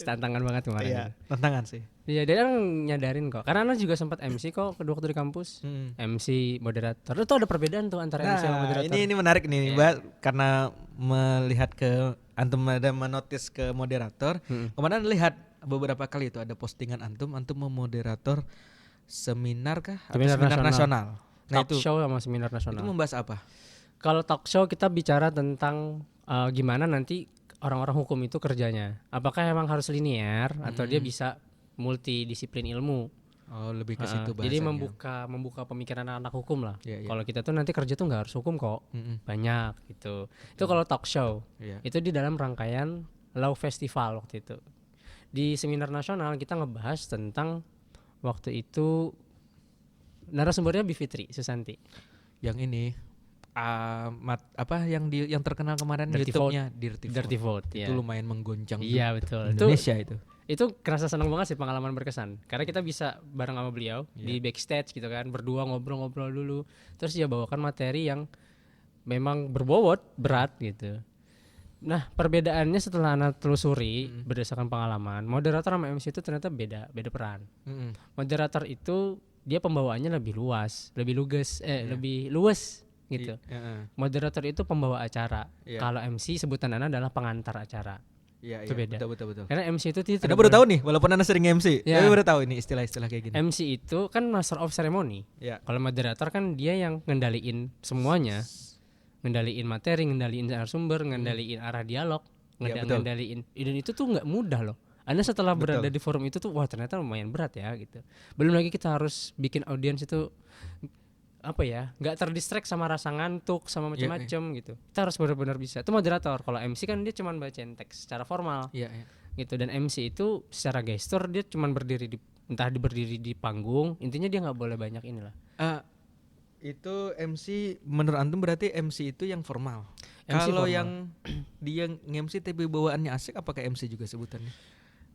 Tantangan banget kemarin. Iya, tantangan sih. Iya, dia kan nyadarin kok. Karena Ana juga sempat MC kok kedua waktu di kampus. MC moderator. Itu ada perbedaan tuh antara MC sama moderator. Ini menarik nih, Mbak, karena melihat ke antum ada menotis ke moderator. Kemarin lihat beberapa kali itu ada postingan antum memoderator seminar kah? Seminar nasional. Nah, talk show sama seminar nasional. Itu membahas apa? Kalau talk show kita bicara tentang gimana nanti orang-orang hukum itu kerjanya. Apakah emang harus linear atau dia bisa multidisiplin ilmu? Oh, lebih ke situ bahasanya. Jadi membuka pemikiran anak hukum lah. Kalau kita tuh nanti kerja tuh nggak harus hukum kok. Banyak gitu. Itu kalau talk show. Itu di dalam rangkaian Law Festival waktu itu. Di seminar nasional kita ngebahas tentang waktu itu narasumbernya Bivitri Susanti. Yang ini yang terkenal kemarin YouTube-nya Dirty Vote. Itu lumayan menggoncang. Iya betul. Indonesia itu kerasa senang banget sih, pengalaman berkesan. Karena kita bisa bareng sama beliau di backstage gitu kan, berdua ngobrol-ngobrol dulu. Terus dia bawakan materi yang memang berbobot, berat gitu. Nah, perbedaannya setelah Ana telusuri berdasarkan pengalaman, moderator sama MC itu ternyata beda peran. Moderator itu dia pembawaannya lebih luas, lebih luas gitu. Moderator itu pembawa acara. Kalau MC sebutan Ana adalah pengantar acara. Itu beda. Betul. Karena MC itu Anda baru tahu nih, walaupun Anda sering MC, tapi baru tahu ini istilah-istilah kayak gini. MC itu kan master of ceremony. Kalau moderator kan dia yang ngendaliin semuanya. Ngendaliin materi, ngendaliin narasumber, ngendaliin arah dialog, ngendaliin. Dan itu tuh nggak mudah loh. Anda setelah berada di forum itu tuh wah ternyata lumayan berat ya gitu. Belum lagi kita harus bikin audiens itu nggak terdistract sama rasa ngantuk sama macam-macam gitu. Kita harus benar-benar bisa. Itu moderator. Kalau MC kan dia cuma bacain teks secara formal. Gitu. Dan MC itu secara gestur dia cuma berdiri di panggung. Intinya dia nggak boleh banyak inilah. Itu MC menurut antum berarti MC itu yang formal. Kalau yang dia nge-MC tapi bawaannya asik, apakah MC juga sebutannya?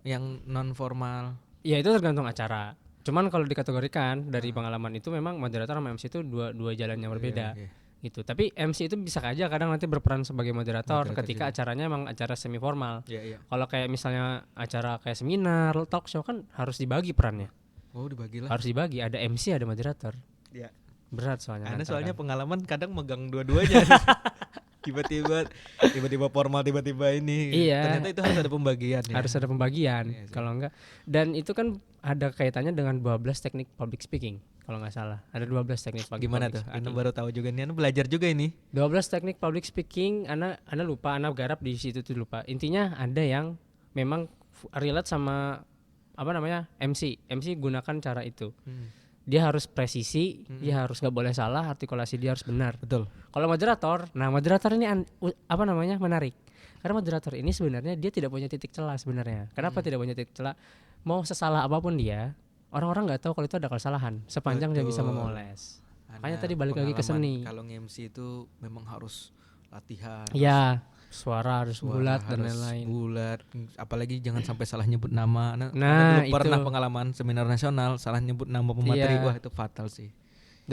Yang non formal? Ya itu tergantung acara. Cuman kalau dikategorikan dari pengalaman itu memang moderator sama MC itu dua jalan yang berbeda. Gitu. Tapi MC itu bisa aja kadang nanti berperan sebagai moderator ketika acaranya emang acara semi formal. Kalau kayak misalnya acara kayak seminar, talk show kan harus dibagi perannya. Oh, dibagi lah. Harus dibagi, ada MC, ada moderator. Berat soalnya. Karena soalnya pengalaman kadang megang dua-duanya. tiba-tiba formal, tiba-tiba ini. Ternyata itu harus ada pembagian. Harus ada pembagian. Kalau enggak, dan itu kan ada kaitannya dengan 12 teknik public speaking kalau nggak salah. Ada 12 teknik public Gimana public tuh? Ana baru tahu juga nih, Ana belajar juga ini. 12 teknik public speaking, Ana lupa, Ana garap di situ tuh lupa. Intinya ada yang memang relate sama MC. MC gunakan cara itu. Dia harus presisi, dia harus nggak boleh salah, artikulasi dia harus benar. Betul. Kalau moderator ini menarik. Karena moderator ini sebenarnya dia tidak punya titik celah sebenarnya. Kenapa tidak punya titik celah? Mau sesalah apapun dia, orang-orang nggak tahu kalau itu ada kesalahan sepanjang dia bisa memoles. Makanya tadi balik lagi ke seni. Kalau nge-MC itu memang harus latihan. Iya. Suara harus bulat dan lain-lain. Bulat, apalagi jangan sampai salah nyebut nama. Nah dulu pernah pengalaman seminar nasional salah nyebut nama pemateri, wah itu fatal sih.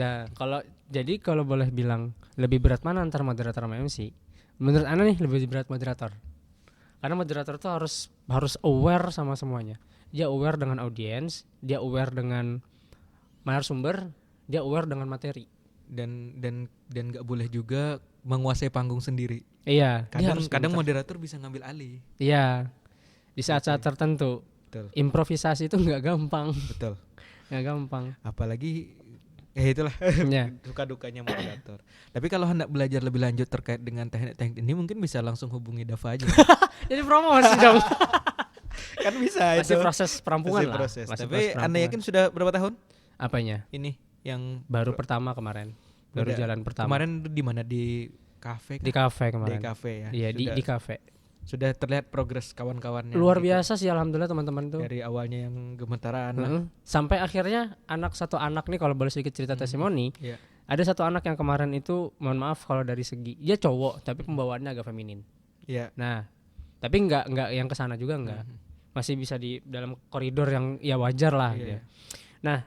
Nah, kalau boleh bilang lebih berat mana antara moderator sama MC? Menurut Ana nih lebih berat moderator. Karena moderator tuh harus aware sama semuanya. Dia aware dengan audiens, dia aware dengan narasumber, dia aware dengan materi. Dan nggak boleh juga menguasai panggung sendiri. Iya. Kadang moderator bisa ngambil alih. Iya. Di saat-saat tertentu. Betul. Improvisasi itu nggak gampang. Betul. Nggak gampang. Apalagi itulah suka-dukanya moderator. Tapi kalau hendak belajar lebih lanjut terkait dengan teknik-teknik ini mungkin bisa langsung hubungi Dava aja. Jadi promosi dong. Kan bisa. Masih proses perampungan lah. Tapi Anda yakin sudah berapa tahun? Apanya? Ini yang baru pertama kemarin. Baru jalan pertama. Kemarin di mana? Di kafe? Di kafe kemarin. Di kafe ya. Iya, di kafe. Sudah terlihat progres kawan-kawannya. Luar biasa sih alhamdulillah teman-teman tuh. Dari awalnya yang gemetaran lah. Sampai akhirnya satu anak nih, kalau boleh sedikit cerita testimoni. Ada satu anak yang kemarin itu, mohon maaf kalau dari segi dia cowok tapi pembawaannya agak feminin. Iya. Nah, tapi enggak yang kesana juga enggak. Masih bisa di dalam koridor yang ya wajar lah gitu. Nah,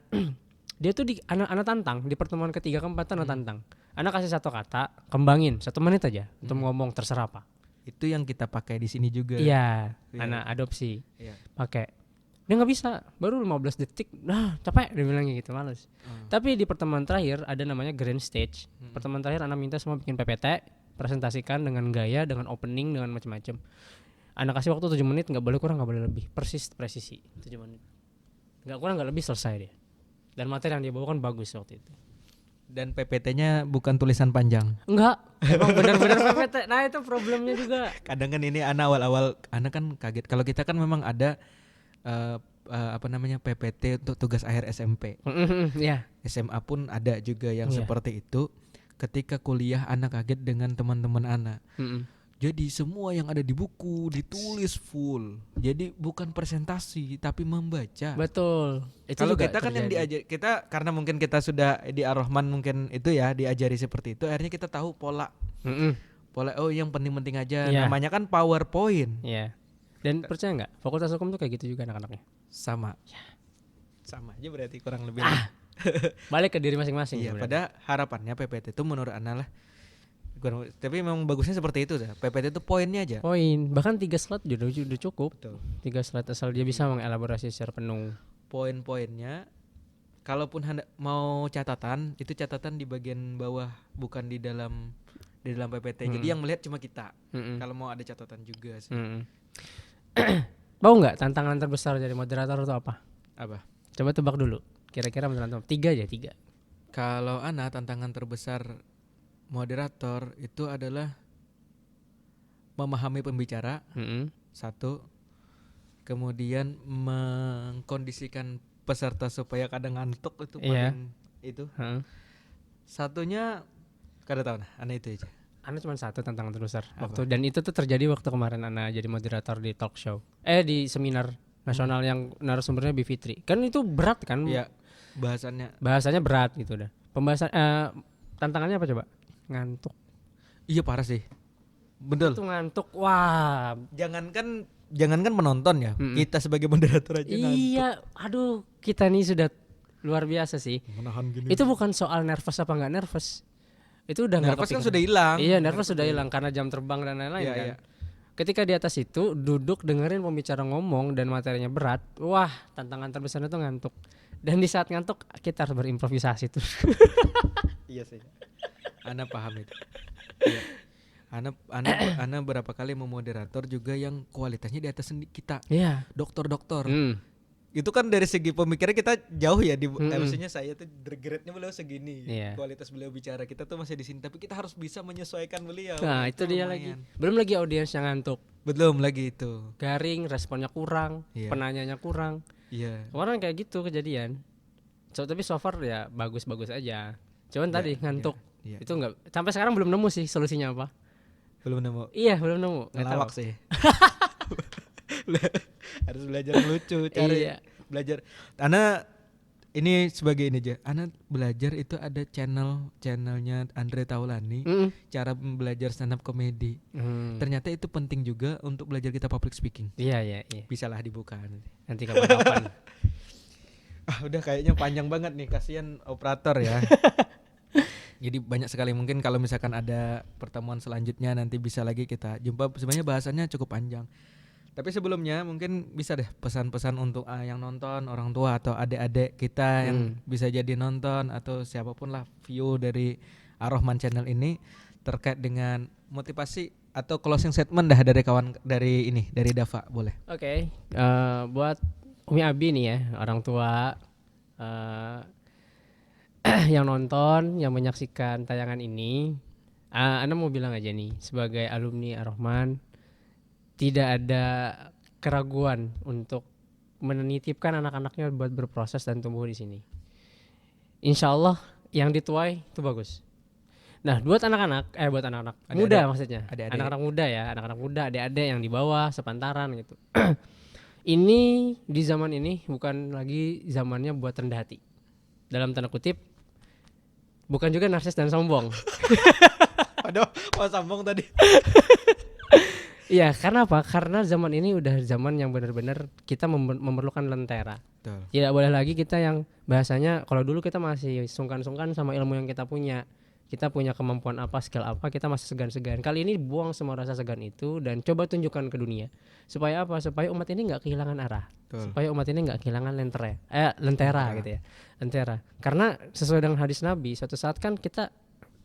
dia tuh anak tantang di pertemuan ketiga keempat anak tantang. Anak kasih satu kata, kembangin 1 menit aja untuk ngomong terserah apa. Itu yang kita pakai di sini juga. Iya, anak adopsi. Pakai. Dia nggak bisa, baru 15 detik, capek dia bilangnya gitu, males. Tapi di pertemuan terakhir ada namanya grand stage. Pertemuan terakhir anak minta semua bikin PPT, presentasikan dengan gaya, dengan opening, dengan macam-macam. Anak kasih waktu 7 menit, nggak boleh kurang, nggak boleh lebih. Presisi 7 menit. Nggak kurang, nggak lebih, selesai dia. Dan materi yang dia bawa kan bagus waktu itu. Dan PPT-nya bukan tulisan panjang. Enggak, emang benar-benar PPT. Nah itu problemnya juga. Kadang kan ini anak awal-awal, anak kan kaget. Kalau kita kan memang ada PPT untuk tugas akhir SMP. SMA pun ada juga yang seperti itu. Ketika kuliah anak kaget dengan teman-teman anak. Jadi semua yang ada di buku ditulis full. Jadi bukan presentasi tapi membaca. Betul. Kalau kita kan yang diajar, kita karena mungkin kita sudah di Ar-Rahman mungkin itu ya diajari seperti itu. Akhirnya kita tahu pola. Pola yang penting-penting aja. Namanya kan PowerPoint. Iya. Dan percaya nggak? Fakultas Hukum tuh kayak gitu juga anak-anaknya. Sama. Sama aja berarti kurang lebih. Balik ke diri masing-masing. Iya. Pada harapannya PPT itu menurut Ana lah. Tapi memang bagusnya seperti itu dah. PPT itu poinnya aja. Poin, bahkan 3 slide udah cukup. Betul. 3 slide asal dia bisa mengelaborasi secara penuh. Poin-poinnya, kalaupun mau catatan, itu catatan di bagian bawah, bukan di dalam PPT. Jadi yang melihat cuma kita. Kalau mau ada catatan juga sih. Mau nggak tantangan terbesar dari moderator itu apa? Apa? Coba tebak dulu. Kira-kira menurut 3 aja 3. Kalau Ana, tantangan terbesar moderator itu adalah memahami pembicara, satu, kemudian mengkondisikan peserta supaya kadang ngantuk, itu paling itu. Satunya kada tahu nah, Ana itu aja. Ana cuma satu tantangan terbesar waktu, dan itu tuh terjadi waktu kemarin Ana jadi moderator di talk show. Di seminar nasional yang narasumbernya Bivitri. Kan itu berat kan? Iya. Bahasanya berat gitu dah. Pembahasan tantangannya apa coba? Ngantuk. Iya parah sih. Betul. Itu ngantuk. Wah, jangankan penonton ya. Kita sebagai moderator aja ngantuk. Iya, aduh, kita nih sudah luar biasa sih. Menahan gini. Itu bukan soal nervous apa enggak nervous. Itu udah enggak nervous kan sudah hilang. Iya, nervous sudah hilang karena jam terbang dan lain-lain kan. Iya. Ketika di atas itu duduk dengerin pembicara ngomong dan materinya berat, wah, tantangan terbesar itu ngantuk. Dan di saat ngantuk kita harus berimprovisasi tuh. Iya sih. Ana paham itu. Ya. Ana berapa kali memoderator juga yang kualitasnya di atas kita. Iya. Dokter. Itu kan dari segi pemikiran kita jauh ya maksudnya saya tuh grade-nya beliau segini. Iya. Kualitas beliau bicara kita tuh masih di sini, tapi kita harus bisa menyesuaikan beliau. Nah, itu dia lagi. Belum lagi audiens yang ngantuk. Belum lagi itu. Garing, responnya kurang, penanyanya kurang. Iya. Kemarin kayak gitu kejadian. Tapi so far ya bagus-bagus aja. Cuman tadi ngantuk. Iya. Itu enggak, sampai sekarang belum nemu sih solusinya apa. Belum nemu. Iya, belum nemu. Ngelawak sih. Harus belajar lucu, cari belajar. Ana ini sebagai ini aja. Ana belajar itu ada channelnya Andre Taulani, cara belajar stand up comedy. Ternyata itu penting juga untuk belajar kita public speaking. Iya. Bisalah dibuka nanti kapan-kapan. Udah kayaknya panjang banget nih, kasihan operator ya. Jadi banyak sekali, mungkin kalau misalkan ada pertemuan selanjutnya nanti bisa lagi kita jumpa. Sebenarnya bahasannya cukup panjang. Tapi sebelumnya mungkin bisa deh pesan-pesan untuk yang nonton, orang tua atau adik-adik kita yang bisa jadi nonton atau siapapun lah view dari Ar-Rahman Channel ini terkait dengan motivasi atau closing statement dah dari kawan dari Dava, boleh. Oke. Buat Umi Abi nih ya, orang tua yang nonton, yang menyaksikan tayangan ini, Ana mau bilang aja nih, sebagai alumni Ar-Rahman, tidak ada keraguan untuk menitipkan anak-anaknya buat berproses dan tumbuh di sini. insya Allah yang dituai itu bagus. Nah buat anak-anak muda maksudnya, anak-anak muda ya, anak-anak muda, adik-adik yang di bawah sepantaran gitu. Ini di zaman ini bukan lagi zamannya buat rendah hati, dalam tanda kutip, bukan juga narsis dan sombong. Aduh, sombong tadi. Iya, karena apa? Karena zaman ini udah zaman yang benar-benar kita memerlukan lentera. Betul. Tidak boleh lagi kita yang bahasanya, kalau dulu kita masih sungkan-sungkan sama ilmu yang kita punya. Kita punya kemampuan apa, skill apa, kita masih segan-segan. Kali ini buang semua rasa segan itu dan coba tunjukkan ke dunia. Supaya apa? Supaya umat ini nggak kehilangan arah. Betul. Supaya umat ini nggak kehilangan lentera gitu ya. Lentera. Karena sesuai dengan hadis Nabi, suatu saat kan kita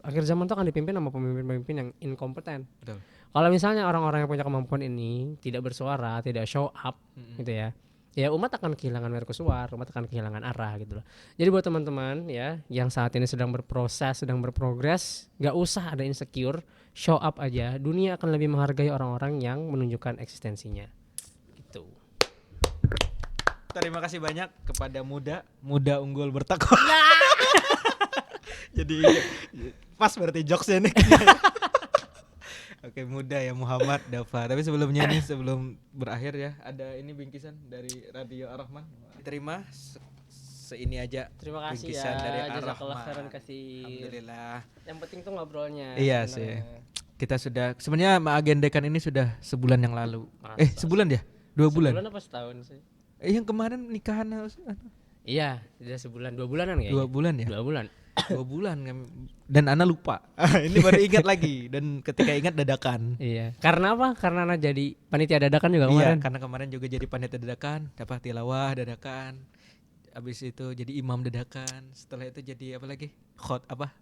akhir zaman itu akan dipimpin sama pemimpin-pemimpin yang inkompeten. Betul. Kalau misalnya orang-orang yang punya kemampuan ini tidak bersuara, tidak show up gitu ya. Ya umat akan kehilangan mercusuar, umat akan kehilangan arah gitu loh. Jadi buat teman-teman ya yang saat ini sedang berproses, sedang berprogres, gak usah ada insecure, show up aja. Dunia akan lebih menghargai orang-orang yang menunjukkan eksistensinya. Gitu. Terima kasih banyak kepada muda unggul bertakwa. Jadi pas berarti jokesnya nih. Oke, muda ya Muhammad Dafa. Tapi sebelumnya nih, sebelum berakhir ya, ada ini bingkisan dari Radio Ar-Rahman. Diterima seini aja. Terima kasih bingkisan ya. dari Ar-Rahman. Alhamdulillah. Yang penting tuh ngobrolnya. Iya sih. Kita sudah sebenarnya mengagendakan ini sudah sebulan yang lalu. Sebulan ya? 2 bulan. Sebulan apa setahun sih? Yang kemarin nikahan Iya, sudah sebulan, 2 bulanan kayaknya. 2 bulan ya? 2 bulan. 2 bulan dan Ana lupa. Ini baru ingat lagi dan ketika ingat dadakan. Iya. Karena apa? Karena Ana jadi panitia dadakan juga kemarin. Iya, karena kemarin juga jadi panitia dadakan, dapat tilawah dadakan. Habis itu jadi imam dadakan. Setelah itu jadi apa lagi?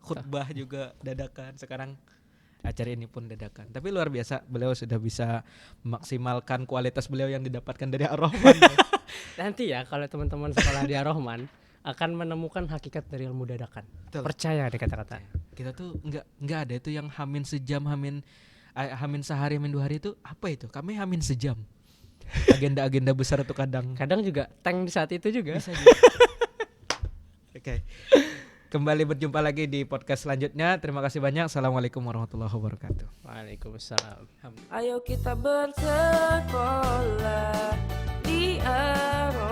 Khutbah juga dadakan. Sekarang acara ini pun dadakan. Tapi luar biasa, beliau sudah bisa memaksimalkan kualitas beliau yang didapatkan dari Ar-Rahman. Nanti ya kalau teman-teman sekolah di Ar-Rahman akan menemukan hakikat dari ilmu dadakan. Betul. Percaya deh kata-kata. Kita tuh enggak ada itu yang hamin sejam, hamin sehari, hamin 2 hari itu apa itu? Kami hamin sejam. Agenda-agenda besar itu kadang juga tank di saat itu juga. Bisa juga. Oke. Kembali berjumpa lagi di podcast selanjutnya. Terima kasih banyak. Assalamualaikum warahmatullahi wabarakatuh. Waalaikumsalam. Ayo kita bersekolah di Ar-Rahman.